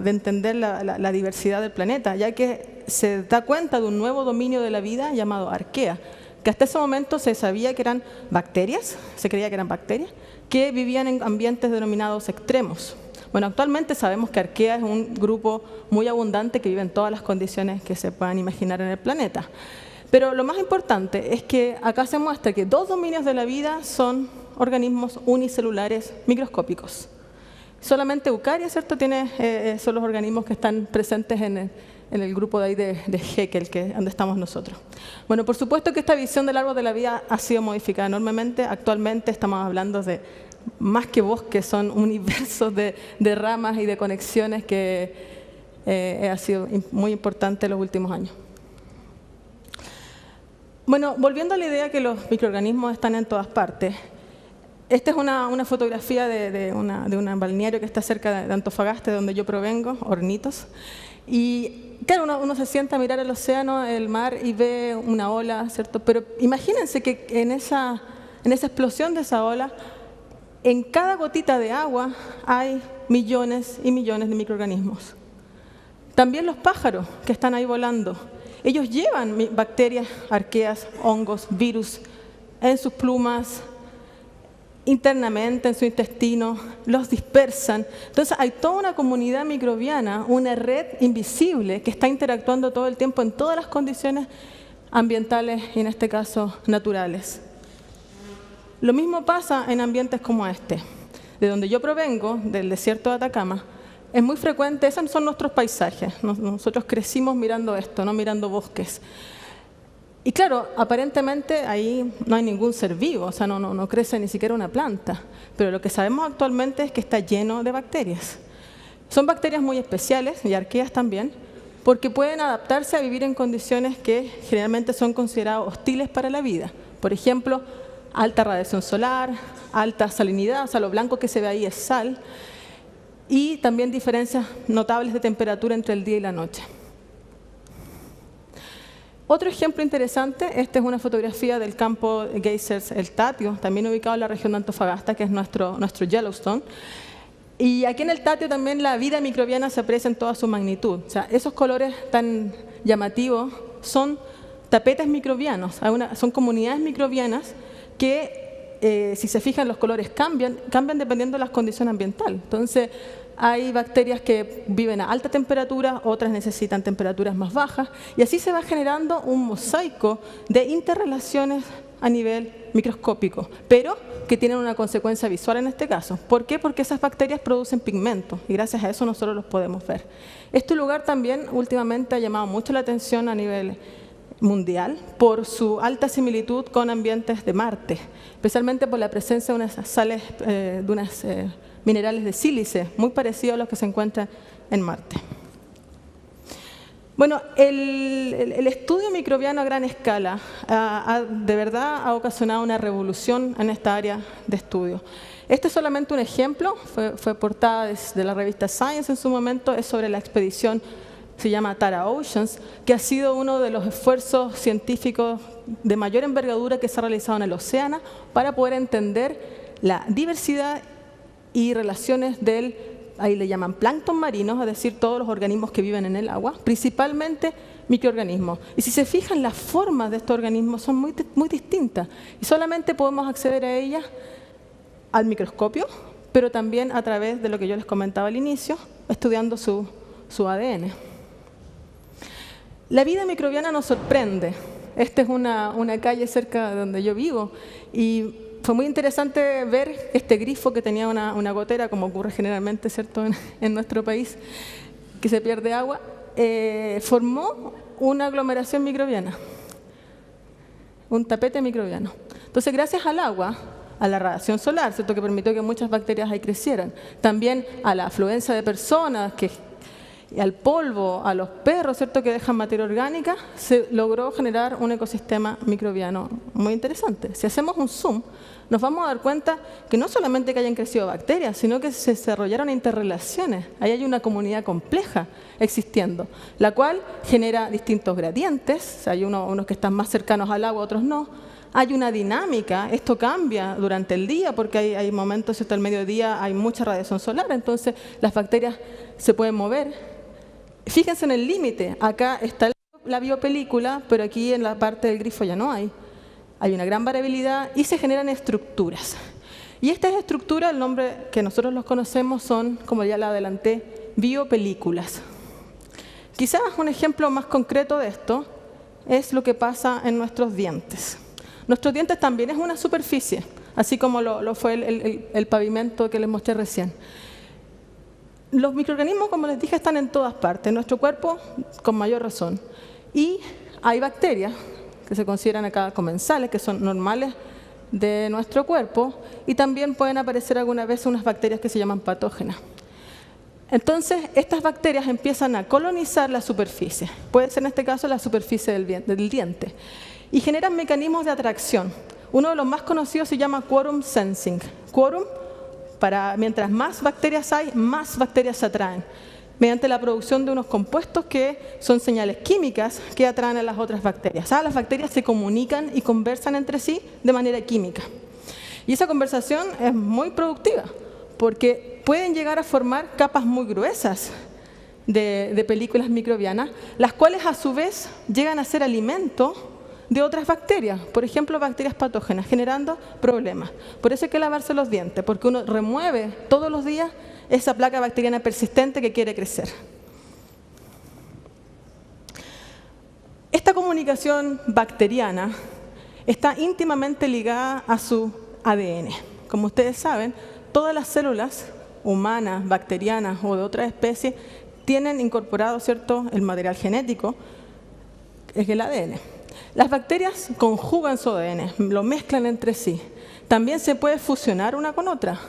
entender la diversidad del planeta, ya que se da cuenta de un nuevo dominio de la vida llamado arquea, que hasta ese momento se sabía que eran bacterias, se creía que eran bacterias, que vivían en ambientes denominados extremos. Bueno, actualmente sabemos que arquea es un grupo muy abundante que vive en todas las condiciones que se puedan imaginar en el planeta. Pero lo más importante es que acá se muestra que 2 dominios de la vida son organismos unicelulares microscópicos. Solamente Eucaria, ¿cierto?, son los organismos que están presentes en el grupo de ahí de Haeckel, que es donde estamos nosotros. Bueno, por supuesto que esta visión del árbol de la vida ha sido modificada enormemente. Actualmente estamos hablando de más que bosques, son universos de ramas y de conexiones que ha sido muy importante en los últimos años. Bueno, volviendo a la idea que los microorganismos están en todas partes, esta es una fotografía de un balneario que está cerca de Antofagasta, de donde yo provengo, Hornitos. Y claro, uno se sienta a mirar el océano, el mar, y ve una ola, ¿cierto? Pero imagínense que en esa explosión de esa ola, en cada gotita de agua hay millones y millones de microorganismos. También los pájaros que están ahí volando, ellos llevan bacterias, arqueas, hongos, virus en sus plumas, internamente en su intestino, los dispersan. Entonces hay toda una comunidad microbiana, una red invisible que está interactuando todo el tiempo en todas las condiciones ambientales y en este caso naturales. Lo mismo pasa en ambientes como este. De donde yo provengo, del desierto de Atacama, es muy frecuente, esos son nuestros paisajes. Nosotros crecimos mirando esto, no mirando bosques. Y claro, aparentemente ahí no hay ningún ser vivo, o sea, no crece ni siquiera una planta. Pero lo que sabemos actualmente es que está lleno de bacterias. Son bacterias muy especiales, y arqueas también, porque pueden adaptarse a vivir en condiciones que generalmente son consideradas hostiles para la vida. Por ejemplo, alta radiación solar, alta salinidad, o sea, lo blanco que se ve ahí es sal, y también diferencias notables de temperatura entre el día y la noche. Otro ejemplo interesante, esta es una fotografía del campo Geysers El Tatio, también ubicado en la región de Antofagasta, que es nuestro Yellowstone. Y aquí en el Tatio también la vida microbiana se aprecia en toda su magnitud. O sea, esos colores tan llamativos son tapetes microbianos, son comunidades microbianas que, si se fijan, los colores cambian dependiendo de las condiciones ambientales. Entonces, hay bacterias que viven a alta temperatura, otras necesitan temperaturas más bajas, y así se va generando un mosaico de interrelaciones a nivel microscópico, pero que tienen una consecuencia visual en este caso. ¿Por qué? Porque esas bacterias producen pigmentos, y gracias a eso nosotros los podemos ver. Este lugar también últimamente ha llamado mucho la atención a nivel mundial por su alta similitud con ambientes de Marte, especialmente por la presencia de unas sales, minerales de sílice, muy parecidos a los que se encuentran en Marte. Bueno, el estudio microbiano a gran escala de verdad ha ocasionado una revolución en esta área de estudio. Este es solamente un ejemplo, fue portada de la revista Science en su momento, es sobre la expedición, se llama Tara Oceans, que ha sido uno de los esfuerzos científicos de mayor envergadura que se ha realizado en el océano para poder entender la diversidad y relaciones del, ahí le llaman plancton marinos, es decir, todos los organismos que viven en el agua, principalmente microorganismos. Y si se fijan, las formas de estos organismos son muy distintas y solamente podemos acceder a ellas al microscopio, pero también a través de lo que yo les comentaba al inicio, estudiando su ADN. La vida microbiana nos sorprende. Esta es una calle cerca de donde yo vivo y fue muy interesante ver este grifo que tenía una gotera, como ocurre generalmente, ¿cierto?, en nuestro país, que se pierde agua, formó una aglomeración microbiana, un tapete microbiano. Entonces, gracias al agua, a la radiación solar, ¿cierto?, que permitió que muchas bacterias ahí crecieran, también a la afluencia de personas, al polvo, a los perros, ¿cierto?, que dejan materia orgánica, se logró generar un ecosistema microbiano muy interesante. Si hacemos un zoom, nos vamos a dar cuenta que no solamente que hayan crecido bacterias, sino que se desarrollaron interrelaciones. Ahí hay una comunidad compleja existiendo, la cual genera distintos gradientes. O sea, hay unos que están más cercanos al agua, otros no. Hay una dinámica, esto cambia durante el día, porque hay momentos, ¿cierto?, al mediodía hay mucha radiación solar, entonces las bacterias se pueden mover. Fíjense en el límite, acá está la biopelícula, pero aquí en la parte del grifo ya no hay. Hay una gran variabilidad y se generan estructuras. Y estas estructuras, el nombre que nosotros los conocemos son, como ya la adelanté, biopelículas. Quizás un ejemplo más concreto de esto es lo que pasa en nuestros dientes. Nuestros dientes también es una superficie, así como lo fue el pavimento que les mostré recién. Los microorganismos, como les dije, están en todas partes, en nuestro cuerpo con mayor razón. Y hay bacterias que se consideran acá comensales, que son normales de nuestro cuerpo, y también pueden aparecer alguna vez unas bacterias que se llaman patógenas. Entonces, estas bacterias empiezan a colonizar la superficie, puede ser en este caso la superficie del diente, y generan mecanismos de atracción. Uno de los más conocidos se llama quorum sensing. Quorum, mientras más bacterias hay, más bacterias se atraen, mediante la producción de unos compuestos que son señales químicas que atraen a las otras bacterias. O sea, las bacterias se comunican y conversan entre sí de manera química. Y esa conversación es muy productiva, porque pueden llegar a formar capas muy gruesas de películas microbianas, las cuales a su vez llegan a ser alimento de otras bacterias, por ejemplo, bacterias patógenas, generando problemas. Por eso hay que lavarse los dientes, porque uno remueve todos los días esa placa bacteriana persistente que quiere crecer. Esta comunicación bacteriana está íntimamente ligada a su ADN. Como ustedes saben, todas las células humanas, bacterianas o de otras especies tienen incorporado, ¿cierto?, el material genético, es el ADN. Las bacterias conjugan su ADN, lo mezclan entre sí. También se puede fusionar una con otra.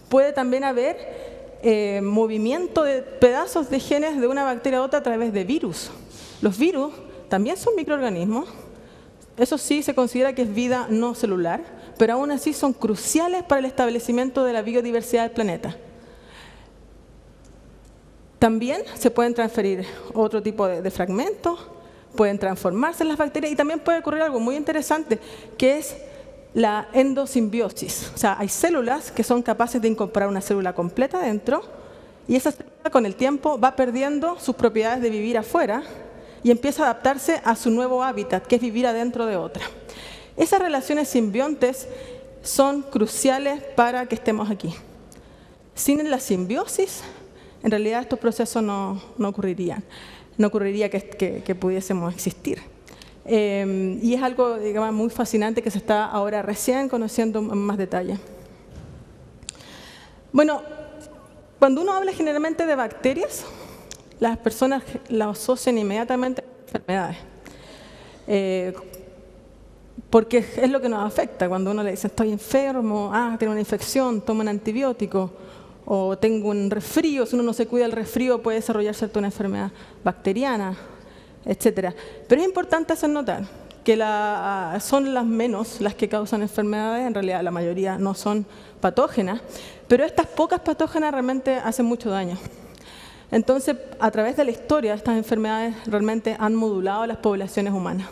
Puede también haber movimiento de pedazos de genes de una bacteria a otra a través de virus. Los virus también son microorganismos. Eso sí se considera que es vida no celular, pero aún así son cruciales para el establecimiento de la biodiversidad del planeta. También se pueden transferir otro tipo de fragmentos, pueden transformarse en las bacterias y también puede ocurrir algo muy interesante, que es la endosimbiosis. O sea, hay células que son capaces de incorporar una célula completa dentro y esa célula con el tiempo va perdiendo sus propiedades de vivir afuera y empieza a adaptarse a su nuevo hábitat, que es vivir adentro de otra. Esas relaciones simbiontes son cruciales para que estemos aquí. Sin la simbiosis, en realidad estos procesos no ocurrirían. No ocurriría que pudiésemos existir. Y es algo, digamos, muy fascinante que se está ahora recién conociendo en más detalle. Bueno, cuando uno habla generalmente de bacterias, las personas la asocian inmediatamente a enfermedades. Porque es lo que nos afecta. Cuando uno le dice, estoy enfermo, tiene una infección, toma un antibiótico. o tengo un resfrío, si uno no se cuida del resfrío puede desarrollarse una enfermedad bacteriana, etc. Pero es importante hacer notar que son las menos las que causan enfermedades, en realidad la mayoría no son patógenas, pero estas pocas patógenas realmente hacen mucho daño. Entonces, a través de la historia, estas enfermedades realmente han modulado las poblaciones humanas.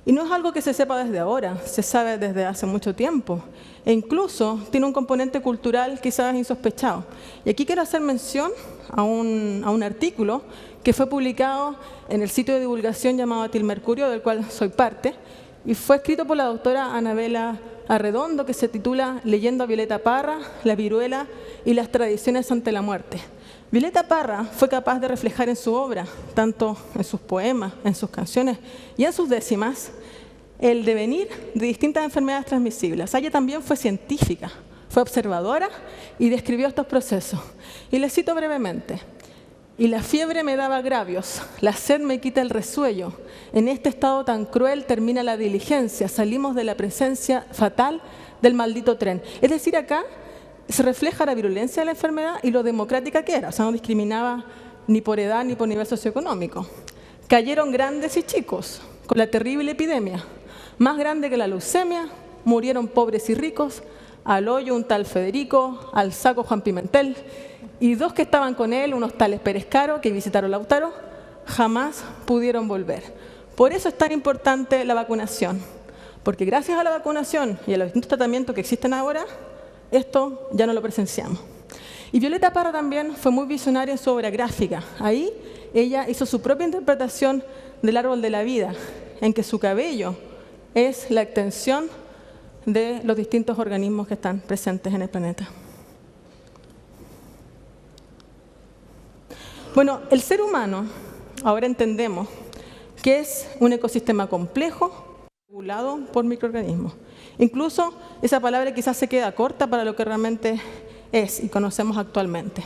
Y no es algo que se sepa desde ahora, se sabe desde hace mucho tiempo. E incluso tiene un componente cultural quizás insospechado. Y aquí quiero hacer mención a un artículo que fue publicado en el sitio de divulgación llamado Etilmercurio, del cual soy parte, y fue escrito por la doctora Anabela Arredondo, que se titula Leyendo a Violeta Parra, la viruela y las tradiciones ante la muerte. Violeta Parra fue capaz de reflejar en su obra, tanto en sus poemas, en sus canciones y en sus décimas, el devenir de distintas enfermedades transmisibles. Ella también fue científica, fue observadora y describió estos procesos. Y les cito brevemente. Y la fiebre me daba agravios, la sed me quita el resuello. En este estado tan cruel termina la diligencia, salimos de la presencia fatal del maldito tren. Es decir, acá se refleja la virulencia de la enfermedad y lo democrática que era, o sea, no discriminaba ni por edad ni por nivel socioeconómico. Cayeron grandes y chicos con la terrible epidemia, más grande que la leucemia, murieron pobres y ricos, al hoyo un tal Federico, al saco Juan Pimentel, y dos que estaban con él, unos tales Pérez Caro, que visitaron Lautaro, jamás pudieron volver. Por eso es tan importante la vacunación, porque gracias a la vacunación y a los distintos tratamientos que existen ahora, esto ya no lo presenciamos. Y Violeta Parra también fue muy visionaria en su obra gráfica. Ahí ella hizo su propia interpretación del árbol de la vida, en que su cabello es la extensión de los distintos organismos que están presentes en el planeta. Bueno, el ser humano, ahora entendemos que es un ecosistema complejo, regulado por microorganismos. Incluso esa palabra quizás se queda corta para lo que realmente es y conocemos actualmente.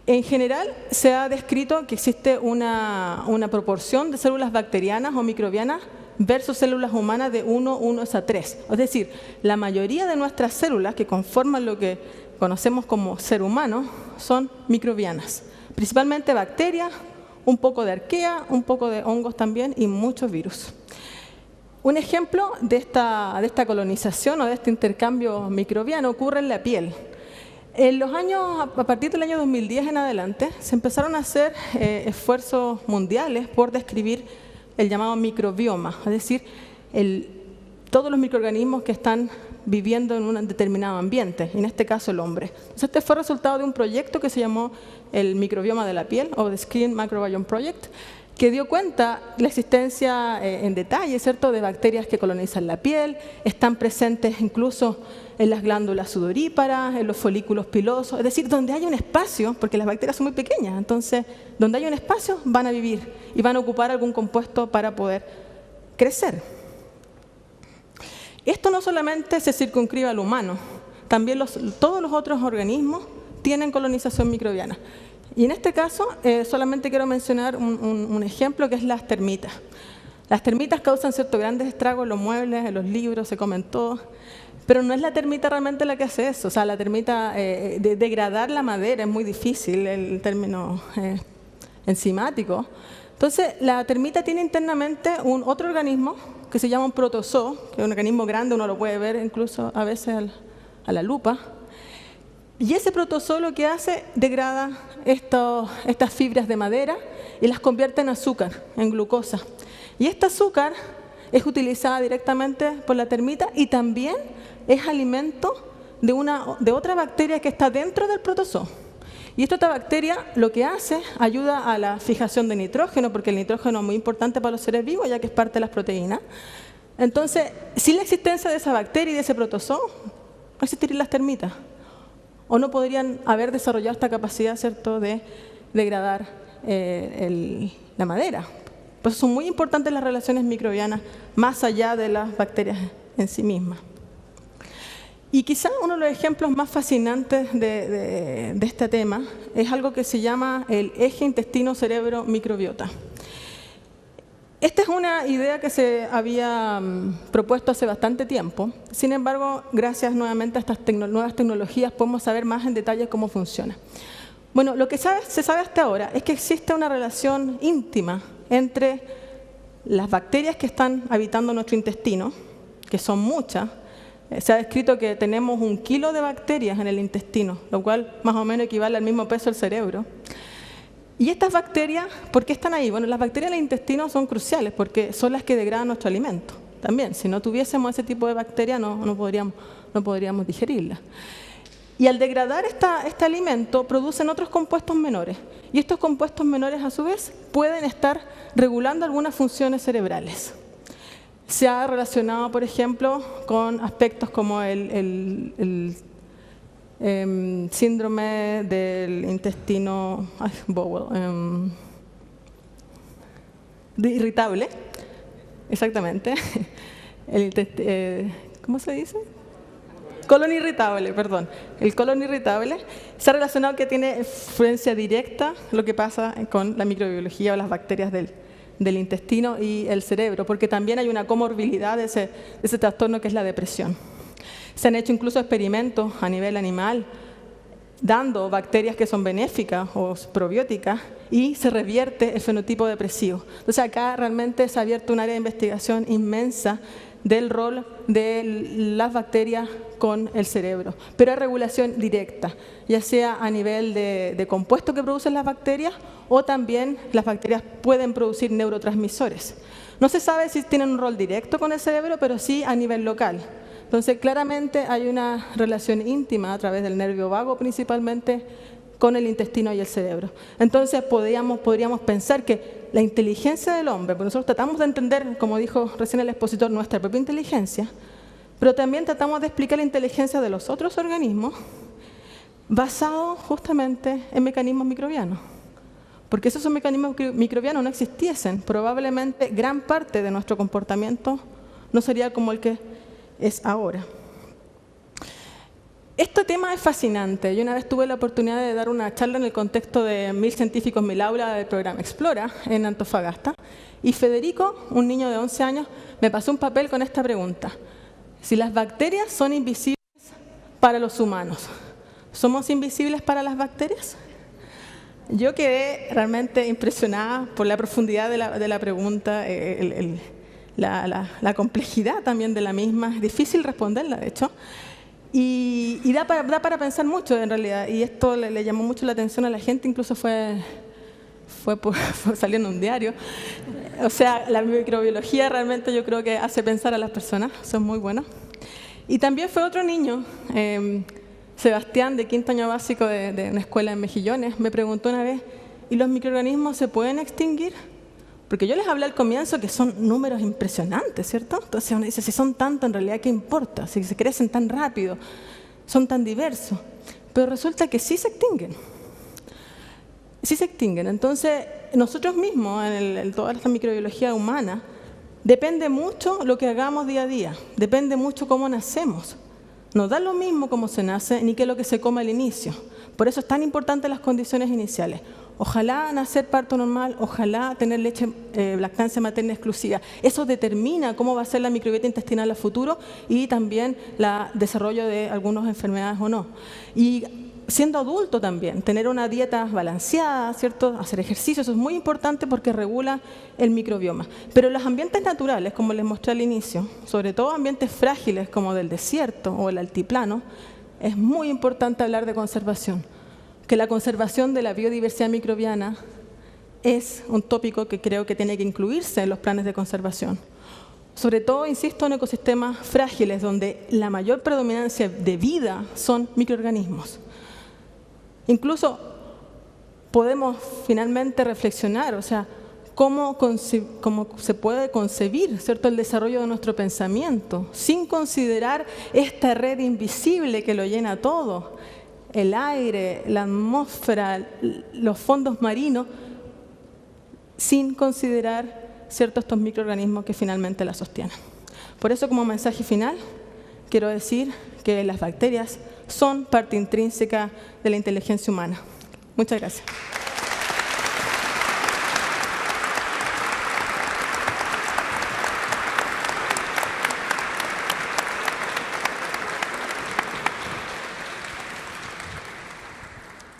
En general, se ha descrito que existe una proporción de células bacterianas o microbianas versus células humanas de 1:3. Es decir, la mayoría de nuestras células que conforman lo que conocemos como ser humano son microbianas. Principalmente bacterias, un poco de arquea, un poco de hongos también y muchos virus. Un ejemplo de esta colonización o de este intercambio microbiano ocurre en la piel. A partir del año 2010 en adelante, se empezaron a hacer esfuerzos mundiales por describir el llamado microbioma, es decir, todos los microorganismos que están viviendo en un determinado ambiente, en este caso el hombre. Entonces, este fue resultado de un proyecto que se llamó el microbioma de la piel, o The Skin Microbiome Project, que dio cuenta de la existencia en detalle, ¿cierto?, de bacterias que colonizan la piel, están presentes incluso en las glándulas sudoríparas, en los folículos pilosos, es decir, donde hay un espacio, porque las bacterias son muy pequeñas, entonces, donde hay un espacio van a vivir y van a ocupar algún compuesto para poder crecer. Esto no solamente se circunscribe al humano, también todos los otros organismos tienen colonización microbiana. Y en este caso, solamente quiero mencionar un ejemplo que es las termitas. Las termitas causan ciertos grandes estragos en los muebles, en los libros, se comen todo. Pero no es la termita realmente la que hace eso. O sea, la termita, degradar la madera es muy difícil, el término enzimático. Entonces, la termita tiene internamente otro organismo que se llama un protozoo, que es un organismo grande, uno lo puede ver incluso a veces a la lupa. Y ese protozoo lo que hace, degrada estas fibras de madera y las convierte en azúcar, en glucosa. Y este azúcar es utilizada directamente por la termita y también es alimento de otra bacteria que está dentro del protozoo. Y esta otra bacteria lo que hace, ayuda a la fijación de nitrógeno, porque el nitrógeno es muy importante para los seres vivos, ya que es parte de las proteínas. Entonces, sin la existencia de esa bacteria y de ese protozoo, no existirían las termitas. O no podrían haber desarrollado esta capacidad, ¿cierto?, de degradar la madera. Por eso son muy importantes las relaciones microbianas, más allá de las bacterias en sí mismas. Y quizá uno de los ejemplos más fascinantes de este tema es algo que se llama el eje intestino-cerebro-microbiota. Esta es una idea que se había propuesto hace bastante tiempo. Sin embargo, gracias nuevamente a estas nuevas tecnologías podemos saber más en detalle cómo funciona. Bueno, lo que se sabe hasta ahora es que existe una relación íntima entre las bacterias que están habitando nuestro intestino, que son muchas. Se ha descrito que tenemos 1 kilo de bacterias en el intestino, lo cual más o menos equivale al mismo peso del cerebro. Y estas bacterias, ¿por qué están ahí? Bueno, las bacterias del intestino son cruciales porque son las que degradan nuestro alimento. También, si no tuviésemos ese tipo de bacterias, no podríamos digerirlas. Y al degradar este alimento, producen otros compuestos menores. Y estos compuestos menores, a su vez, pueden estar regulando algunas funciones cerebrales. Se ha relacionado, por ejemplo, con aspectos como el síndrome del intestino irritable, exactamente. ¿Cómo se dice? Colon irritable, perdón. El colon irritable se ha relacionado que tiene influencia directa lo que pasa con la microbiología o las bacterias del intestino y el cerebro, porque también hay una comorbilidad de ese trastorno que es la depresión. Se han hecho incluso experimentos a nivel animal dando bacterias que son benéficas o probióticas y se revierte el fenotipo depresivo. Entonces acá realmente se ha abierto un área de investigación inmensa del rol de las bacterias con el cerebro, pero hay regulación directa, ya sea a nivel de compuestos que producen las bacterias o también las bacterias pueden producir neurotransmisores. No se sabe si tienen un rol directo con el cerebro, pero sí a nivel local. Entonces, claramente hay una relación íntima a través del nervio vago, principalmente, con el intestino y el cerebro. Entonces, podríamos pensar que la inteligencia del hombre, porque nosotros tratamos de entender, como dijo recién el expositor, nuestra propia inteligencia, pero también tratamos de explicar la inteligencia de los otros organismos basado justamente en mecanismos microbianos. Porque esos mecanismos microbianos no existiesen, probablemente gran parte de nuestro comportamiento no sería como el que es ahora. Este tema es fascinante. Yo una vez tuve la oportunidad de dar una charla en el contexto de 1000 científicos, 1000 aulas del programa Explora en Antofagasta. Y Federico, un niño de 11 años, me pasó un papel con esta pregunta. Si las bacterias son invisibles para los humanos, ¿somos invisibles para las bacterias? Yo quedé realmente impresionada por la profundidad de la pregunta, la complejidad también de la misma. Es difícil responderla, de hecho. Y da para pensar mucho, en realidad. Y esto le llamó mucho la atención a la gente, incluso salió en un diario. O sea, la microbiología realmente yo creo que hace pensar a las personas, son muy buenos. Y también fue otro niño, Sebastián, de 5º año básico de una escuela en Mejillones, me preguntó una vez, ¿y los microorganismos se pueden extinguir? Porque yo les hablé al comienzo que son números impresionantes, ¿cierto? Entonces uno dice, si son tantos, en realidad, ¿qué importa? Si se crecen tan rápido, son tan diversos. Pero resulta que sí se extinguen. Sí se extinguen. Entonces, nosotros mismos, en toda esta microbiología humana, depende mucho lo que hagamos día a día. Depende mucho cómo nacemos. No da lo mismo cómo se nace ni qué es lo que se come al inicio. Por eso es tan importante las condiciones iniciales. Ojalá nacer parto normal, ojalá tener lactancia materna exclusiva. Eso determina cómo va a ser la microbiota intestinal a futuro y también el desarrollo de algunas enfermedades o no. Y siendo adulto también, tener una dieta balanceada, ¿cierto? Hacer ejercicio, eso es muy importante porque regula el microbioma. Pero los ambientes naturales, como les mostré al inicio, sobre todo ambientes frágiles como del desierto o el altiplano, es muy importante hablar de conservación. Que la conservación de la biodiversidad microbiana es un tópico que creo que tiene que incluirse en los planes de conservación. Sobre todo, insisto, en ecosistemas frágiles, donde la mayor predominancia de vida son microorganismos. Incluso podemos finalmente reflexionar, o sea, cómo se puede concebir, ¿cierto?, el desarrollo de nuestro pensamiento, sin considerar esta red invisible que lo llena todo. El aire, la atmósfera, los fondos marinos, sin considerar, ¿cierto?, estos microorganismos que finalmente la sostienen. Por eso, como mensaje final, quiero decir que las bacterias son parte intrínseca de la inteligencia humana. Muchas gracias.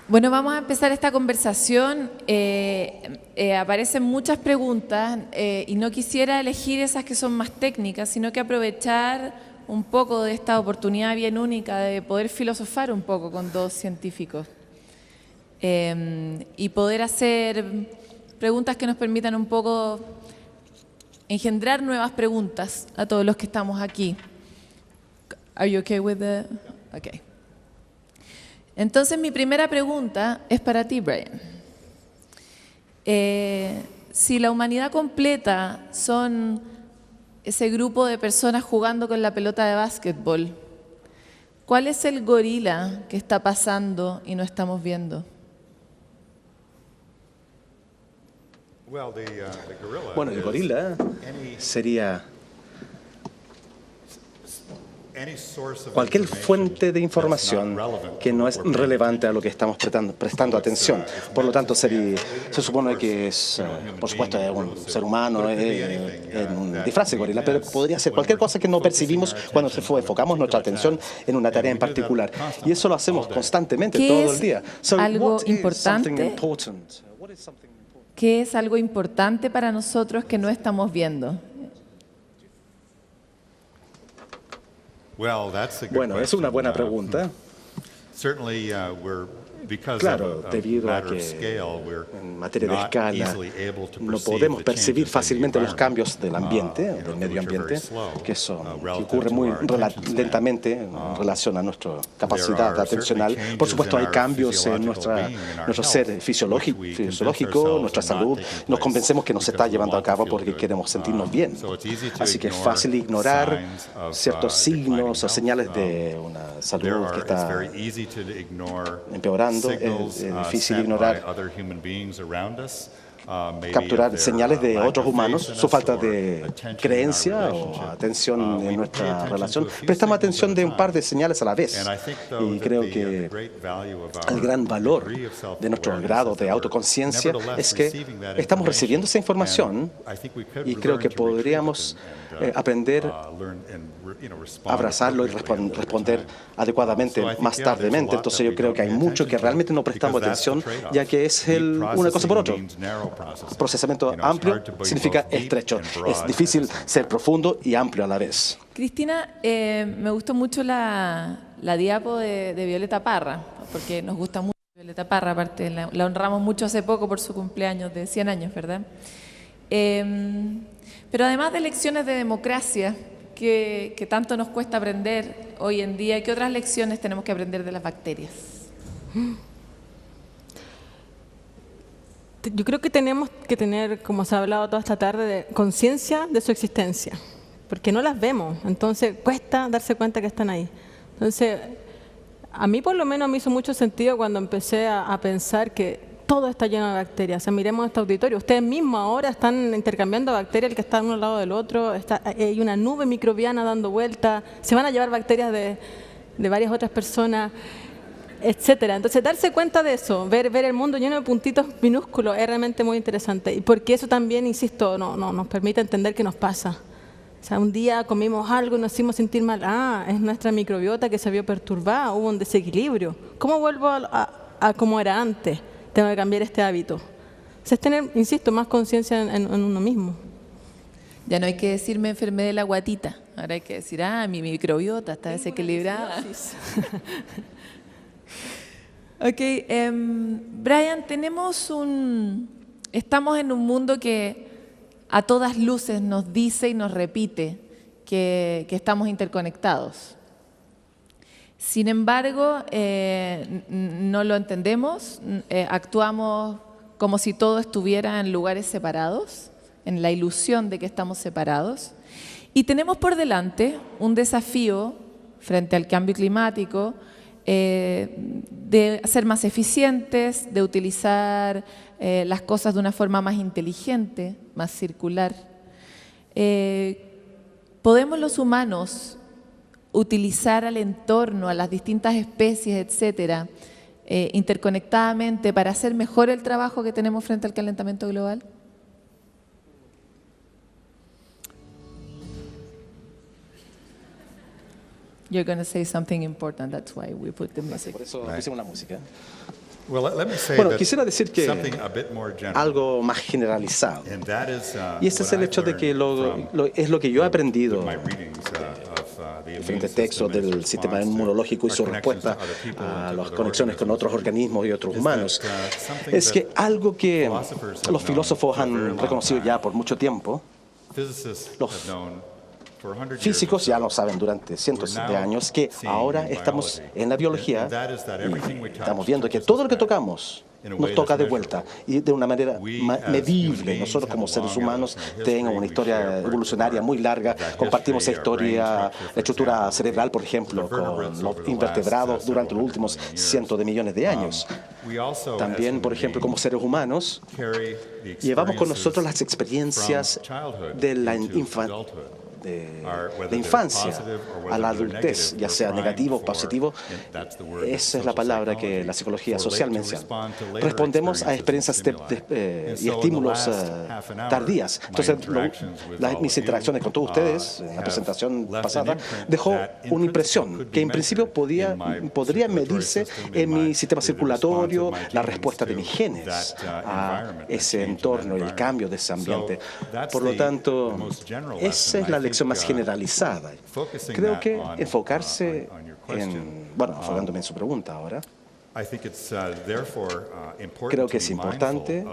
Bueno, vamos a empezar esta conversación. Aparecen muchas preguntas y no quisiera elegir esas que son más técnicas, sino que aprovechar un poco de esta oportunidad bien única de poder filosofar un poco con dos científicos y poder hacer preguntas que nos permitan un poco engendrar nuevas preguntas a todos los que estamos aquí. Are you okay with the... Okay. Entonces, mi primera pregunta es para ti, Brian. Si la humanidad completa son ese grupo de personas jugando con la pelota de básquetbol, ¿cuál es el gorila que está pasando y no estamos viendo? Bueno, el gorila sería cualquier fuente de información que no es relevante a lo que estamos prestando atención. Por lo tanto, se supone que es, por supuesto, es un ser humano en un disfraz de gorila, pero podría ser cualquier cosa que no percibimos cuando enfocamos nuestra atención en una tarea en particular. Y eso lo hacemos constantemente, todo el día. ¿Algo importante? ¿Qué es algo importante para nosotros que no estamos viendo? Bueno, es una buena pregunta. Claro, debido a que en materia de escala no podemos percibir fácilmente los cambios del ambiente, del medio ambiente, que ocurre muy lentamente en relación a nuestra capacidad atencional. Por supuesto, hay cambios en nuestro ser fisiológico, nuestra salud. Nos convencemos que nos está llevando a cabo porque queremos sentirnos bien. Así que es fácil ignorar ciertos signos o señales de una salud que está empeorando. Es difícil ignorar, capturar señales de otros humanos, su falta de creencia o atención en nuestra relación. Prestamos atención de un par de señales a la vez. Y creo que el gran valor de nuestro grado de autoconciencia es que estamos recibiendo esa información y creo que podríamos aprender a abrazarlo y responder adecuadamente más tardemente. Entonces yo creo que hay mucho que realmente no prestamos atención, ya que es una cosa por otra. Procesamiento amplio significa estrecho. Es difícil ser profundo y amplio a la vez. Cristina, me gustó mucho la diapo de Violeta Parra, porque nos gusta mucho Violeta Parra, aparte la honramos mucho hace poco por su cumpleaños de 100 años, ¿verdad? Pero además de lecciones de democracia, que tanto nos cuesta aprender hoy en día, ¿qué otras lecciones tenemos que aprender de las bacterias? Yo creo que tenemos que tener, como se ha hablado toda esta tarde, conciencia de su existencia, porque no las vemos, entonces cuesta darse cuenta que están ahí. Entonces, a mí por lo menos me hizo mucho sentido cuando empecé a pensar que todo está lleno de bacterias. O sea, miremos este auditorio. Ustedes mismos ahora están intercambiando bacterias, el que está a uno al lado del otro. Hay una nube microbiana dando vueltas. Se van a llevar bacterias de varias otras personas, etcétera. Entonces, darse cuenta de eso, ver el mundo lleno de puntitos minúsculos es realmente muy interesante. Y porque eso también, insisto, nos permite entender qué nos pasa. O sea, un día comimos algo y nos hicimos sentir mal. Es nuestra microbiota que se vio perturbada, hubo un desequilibrio. ¿Cómo vuelvo a como era antes? Tengo que cambiar este hábito. O sea, es tener, insisto, más conciencia en uno mismo. Ya no hay que decir me enfermé de la guatita. Ahora hay que decir, mi microbiota está desequilibrada. Ok, Brian, estamos en un mundo que a todas luces nos dice y nos repite que estamos interconectados. Sin embargo, no lo entendemos, actuamos como si todo estuviera en lugares separados, en la ilusión de que estamos separados. Y tenemos por delante un desafío frente al cambio climático, de ser más eficientes, de utilizar las cosas de una forma más inteligente, más circular. ¿Podemos los humanos utilizar al entorno, a las distintas especies, etcétera, interconectadamente para hacer mejor el trabajo que tenemos frente al calentamiento global? You're going to say something important, that's why we put the music. Por eso pusimos la música. Bueno, quisiera decir que algo más generalizado. Y ese es el hecho de que es lo que yo he aprendido diferentes textos del sistema inmunológico y su respuesta a las conexiones con otros organismos y otros humanos. Es que algo que los filósofos han reconocido ya por mucho tiempo, los físicos ya lo saben durante cientos de años, que ahora estamos en la biología y estamos viendo que todo lo que tocamos nos toca de vuelta y de una manera medible. Nosotros como seres humanos tenemos una historia evolucionaria muy larga, compartimos esa historia, la estructura cerebral, por ejemplo, con los invertebrados durante los últimos cientos de millones de años. También, por ejemplo, como seres humanos, llevamos con nosotros las experiencias de la infancia a la adultez, ya sea negativo o positivo. Esa es la palabra que la psicología social menciona. Respondemos a experiencias y estímulos tardías. Entonces, mis interacciones con todos ustedes en la presentación pasada dejó una impresión que en principio podría medirse en mi sistema circulatorio, la respuesta de mis genes a ese entorno y el cambio de ese ambiente. Por lo tanto, esa es la lección más generalizada. Creo que enfocarse enfocándome en su pregunta ahora, creo que es importante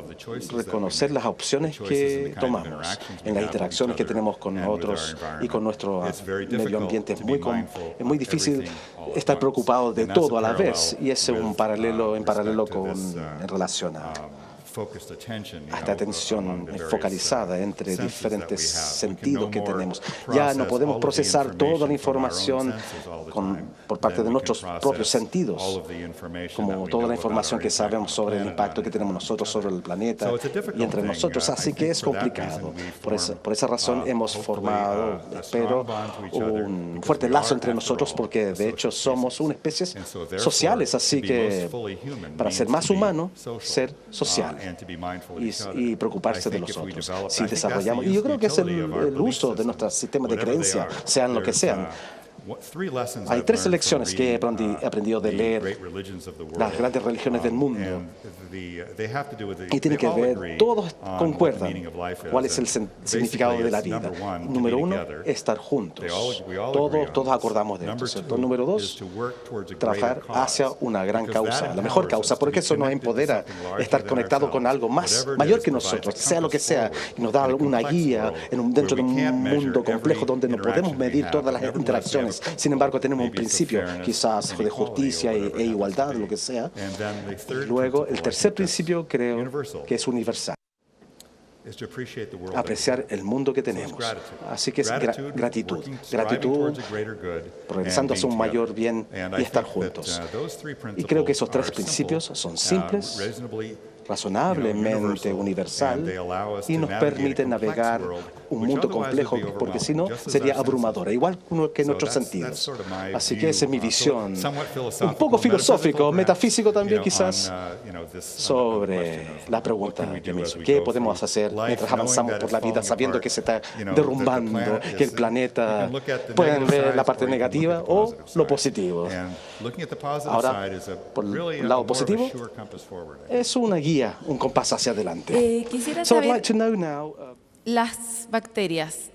reconocer las opciones que tomamos en las interacciones que tenemos con otros y con nuestro medio ambiente. Es muy difícil estar preocupado de todo a la vez, y ese es un paralelo en relación a esta atención focalizada entre diferentes sentidos que tenemos. Ya no podemos procesar toda la información por parte de nuestros propios sentidos, como toda la información que sabemos sobre el impacto que tenemos nosotros sobre el planeta y entre nosotros. Así que es complicado. Por esa razón hemos formado, espero, un fuerte lazo entre nosotros, porque de hecho somos una especie sociales. Así que para ser más humano, ser social y preocuparse de los otros. Si desarrollamos, y yo creo que es el uso de nuestros sistemas de creencia, sean lo que sean. Hay 3 lecciones que he aprendido de leer las grandes religiones del mundo, y tiene que ver, todos concuerdan cuál es el significado de la vida. Número 1, estar juntos. Todos acordamos de esto, ¿cierto? Número 2, trabajar hacia una gran causa, la mejor causa, porque eso nos empodera estar conectado con algo mayor que nosotros, sea lo que sea, y nos da una guía dentro de un mundo complejo donde no podemos medir todas las interacciones. Sin embargo, tenemos un principio, quizás de justicia e igualdad, lo que sea. Luego, el tercer principio creo que es universal: apreciar el mundo que tenemos. Así que es gratitud, progresando hacia un mayor bien y estar juntos. Y creo que esos 3 principios son simples, razonablemente universal, y nos permiten navegar un mundo complejo, porque si no sería abrumadora, igual que nuestros sentidos. Así que esa es mi visión, un poco filosófico, metafísico también quizás, sobre la pregunta que me hizo: ¿qué podemos hacer mientras avanzamos por la vida sabiendo que se está derrumbando, que el planeta? Pueden ver la parte negativa o lo positivo. Ahora, por el lado positivo, es una guía, un compás hacia adelante. Quisiera saber, las bacterias,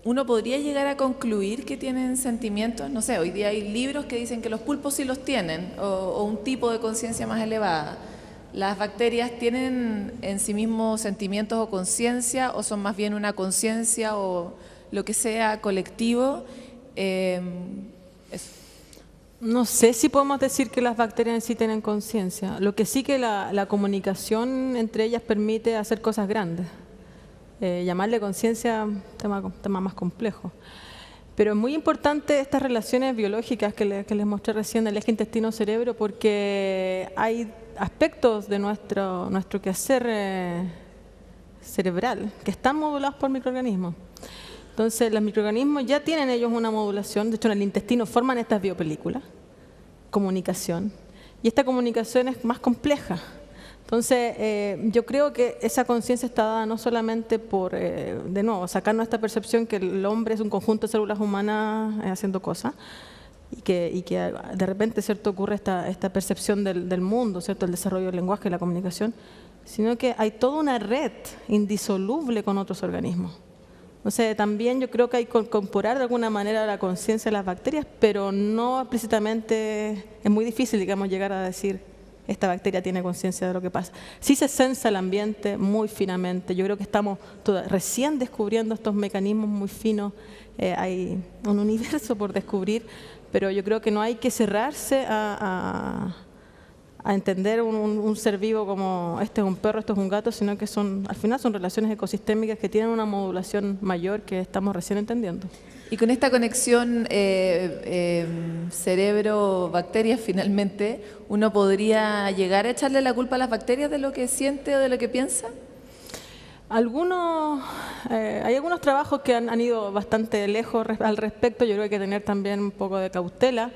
¿uno podría llegar a concluir que tienen sentimientos? No sé, hoy día hay libros que dicen que los pulpos sí los tienen, o un tipo de conciencia más elevada. ¿Las bacterias tienen en sí mismos sentimientos o conciencia, o son más bien una conciencia o lo que sea colectivo? No sé si podemos decir que las bacterias en sí tienen conciencia. Lo que sí que la comunicación entre ellas permite hacer cosas grandes. Llamarle conciencia, tema más complejo. Pero es muy importante estas relaciones biológicas que les mostré recién del eje intestino-cerebro, porque hay aspectos de nuestro quehacer cerebral que están modulados por microorganismos. Entonces, los microorganismos ya tienen ellos una modulación. De hecho, en el intestino forman estas biopelículas, comunicación. Y esta comunicación es más compleja. Entonces, yo creo que esa conciencia está dada no solamente por, de nuevo, sacarnos esta percepción que el hombre es un conjunto de células humanas haciendo cosas, y que de repente, ¿cierto?, ocurre esta percepción del mundo, ¿cierto?, el desarrollo del lenguaje y la comunicación, sino que hay toda una red indisoluble con otros organismos. O sea, también yo creo que hay que incorporar de alguna manera la conciencia de las bacterias, pero no explícitamente, es muy difícil, digamos, llegar a decir esta bacteria tiene conciencia de lo que pasa. Sí se sensa el ambiente muy finamente. Yo creo que estamos recién descubriendo estos mecanismos muy finos. Hay un universo por descubrir, pero yo creo que no hay que cerrarse a entender un ser vivo como este es un perro, esto es un gato, sino que al final son relaciones ecosistémicas que tienen una modulación mayor que estamos recién entendiendo. Y con esta conexión cerebro-bacterias, finalmente, ¿uno podría llegar a echarle la culpa a las bacterias de lo que siente o de lo que piensa? Hay algunos trabajos que han ido bastante lejos al respecto. Yo creo que hay que tener también un poco de cautela,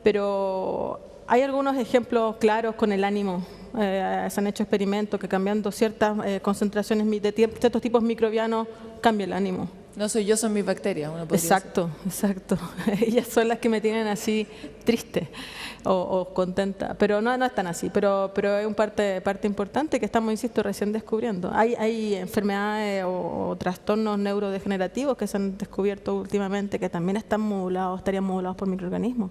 pero hay algunos ejemplos claros con el ánimo. Se han hecho experimentos que cambiando ciertas concentraciones de ciertos tipos microbianos cambia el ánimo. No soy yo, son mis bacterias. Uno podría Exacto. Ellas son las que me tienen así triste o contenta. Pero no es tan así. Pero es una parte importante que estamos, insisto, recién descubriendo. Hay enfermedades o trastornos neurodegenerativos que se han descubierto últimamente que también estarían modulados por microorganismos,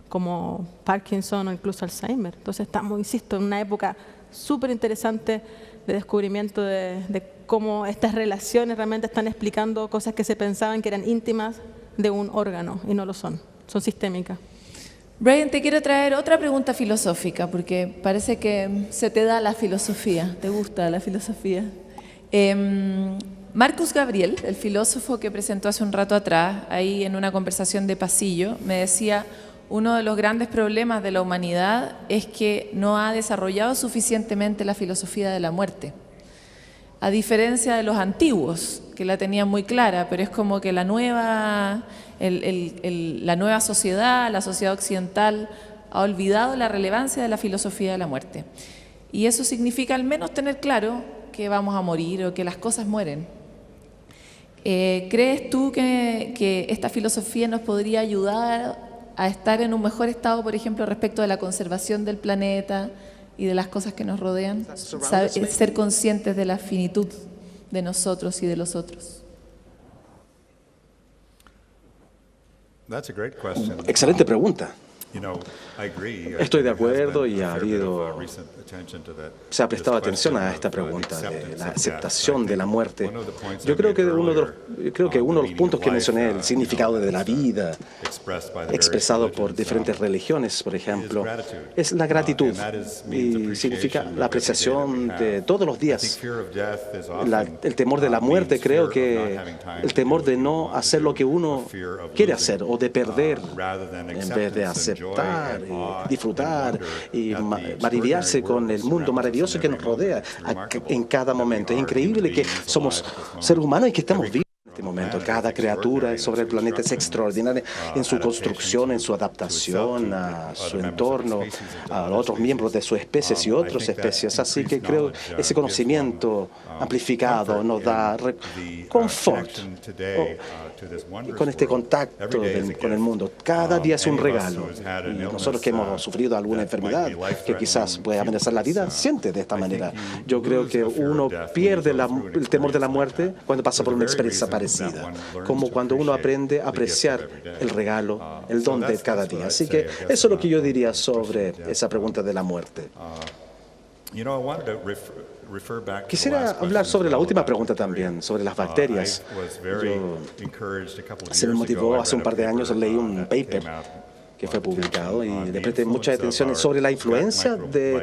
como Parkinson o incluso Alzheimer. Entonces estamos, insisto, en una época súper interesante de descubrimiento de cómo estas relaciones realmente están explicando cosas que se pensaban que eran íntimas de un órgano y no lo son sistémicas. Brian, te quiero traer otra pregunta filosófica, porque parece que se te da la filosofía, te gusta la filosofía. Marcus Gabriel, el filósofo que presentó hace un rato atrás, ahí en una conversación de pasillo, me decía: uno de los grandes problemas de la humanidad es que no ha desarrollado suficientemente la filosofía de la muerte. A diferencia de los antiguos, que la tenían muy clara, pero es como que la nueva sociedad, la sociedad occidental, ha olvidado la relevancia de la filosofía de la muerte. Y eso significa al menos tener claro que vamos a morir o que las cosas mueren. ¿Crees tú que esta filosofía nos podría ayudar a estar en un mejor estado, por ejemplo, respecto de la conservación del planeta y de las cosas que nos rodean? Ser conscientes de la finitud de nosotros y de los otros. Excelente pregunta. Estoy de acuerdo y se ha prestado atención a esta pregunta de la aceptación de la muerte. Yo creo que uno de los puntos que mencioné, el significado de la vida, expresado por diferentes religiones, por ejemplo, es la gratitud y significa la apreciación de todos los días. El temor de la muerte, creo que el temor de no hacer lo que uno quiere hacer o de perder en vez de aceptar y disfrutar y maravillarse con el mundo maravilloso que nos rodea en cada momento. Es increíble que somos seres humanos y que estamos vivos en este momento. Cada criatura sobre el planeta es extraordinaria en su construcción, en su adaptación a su entorno, a otros miembros de su especie y otras especies. Así que creo que ese conocimiento amplificado nos da confort con este contacto con el mundo. Cada día es un regalo. Y nosotros que hemos sufrido alguna enfermedad que quizás puede amenazar la vida, siente de esta manera. Yo creo que uno pierde el temor de la muerte cuando pasa por una experiencia parecida, como cuando uno aprende a apreciar el regalo, el don de cada día. Así que eso es lo que yo diría sobre esa pregunta de la muerte. Quisiera hablar sobre la última pregunta también, sobre las bacterias. Se me motivó hace un par de años, leí un paper que fue publicado y le presté mucha atención sobre la influencia de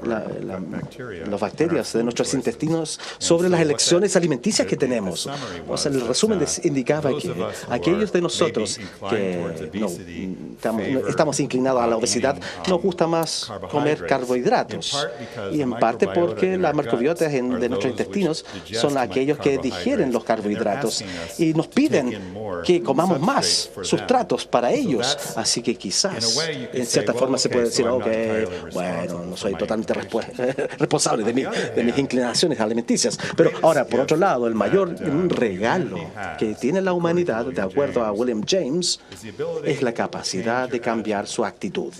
las bacterias de nuestros intestinos sobre las elecciones alimenticias que tenemos. O sea, el resumen indicaba que aquellos de nosotros que estamos inclinados a la obesidad nos gusta más comer carbohidratos, y en parte porque las microbiotas de nuestros intestinos son aquellos que digieren los carbohidratos y nos piden que comamos más sustratos para ellos. Así que que quizás en cierta forma se puede decir, ok, bueno, no soy totalmente responsable de mis inclinaciones alimenticias. Pero ahora, por otro lado, el mayor regalo que tiene la humanidad, de acuerdo a William James, es la capacidad de cambiar su actitud.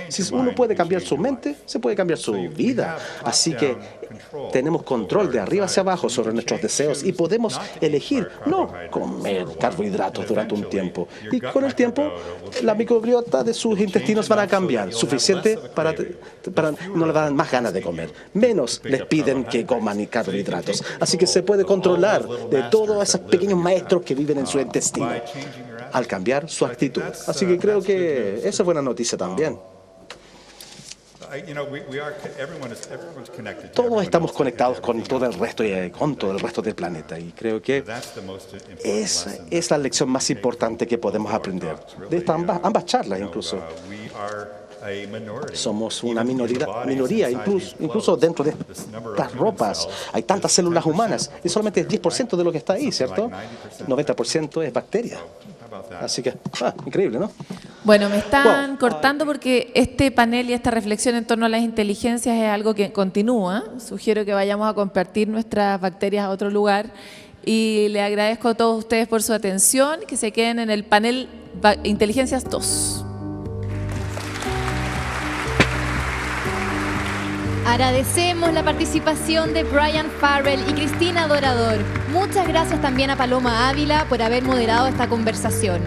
Si uno puede cambiar su mente, se puede cambiar su vida. Así que tenemos control de arriba hacia abajo sobre nuestros deseos y podemos elegir no comer carbohidratos durante un tiempo. Y con el tiempo, la microbiota de sus intestinos van a cambiar, suficiente para no le dan más ganas de comer. Menos les piden que coman carbohidratos. Así que se puede controlar de todos esos pequeños maestros que viven en su intestino al cambiar su actitud. Así que creo que esa es buena noticia también. Todos estamos conectados con todo el resto y con todo el resto del planeta, y creo que esa es la lección más importante que podemos aprender de estas ambas charlas. Incluso somos una minoría, incluso dentro de estas ropas hay tantas células humanas y solamente el 10% de lo que está ahí, ¿cierto? 90% es bacteria. Así que, increíble, ¿no? Bueno, me están cortando porque este panel y esta reflexión en torno a las inteligencias es algo que continúa. Sugiero que vayamos a compartir nuestras bacterias a otro lugar y le agradezco a todos ustedes por su atención, que se queden en el panel Inteligencias 2. Agradecemos la participación de Brian Farrell y Cristina Dorador. Muchas gracias también a Paloma Ávila por haber moderado esta conversación.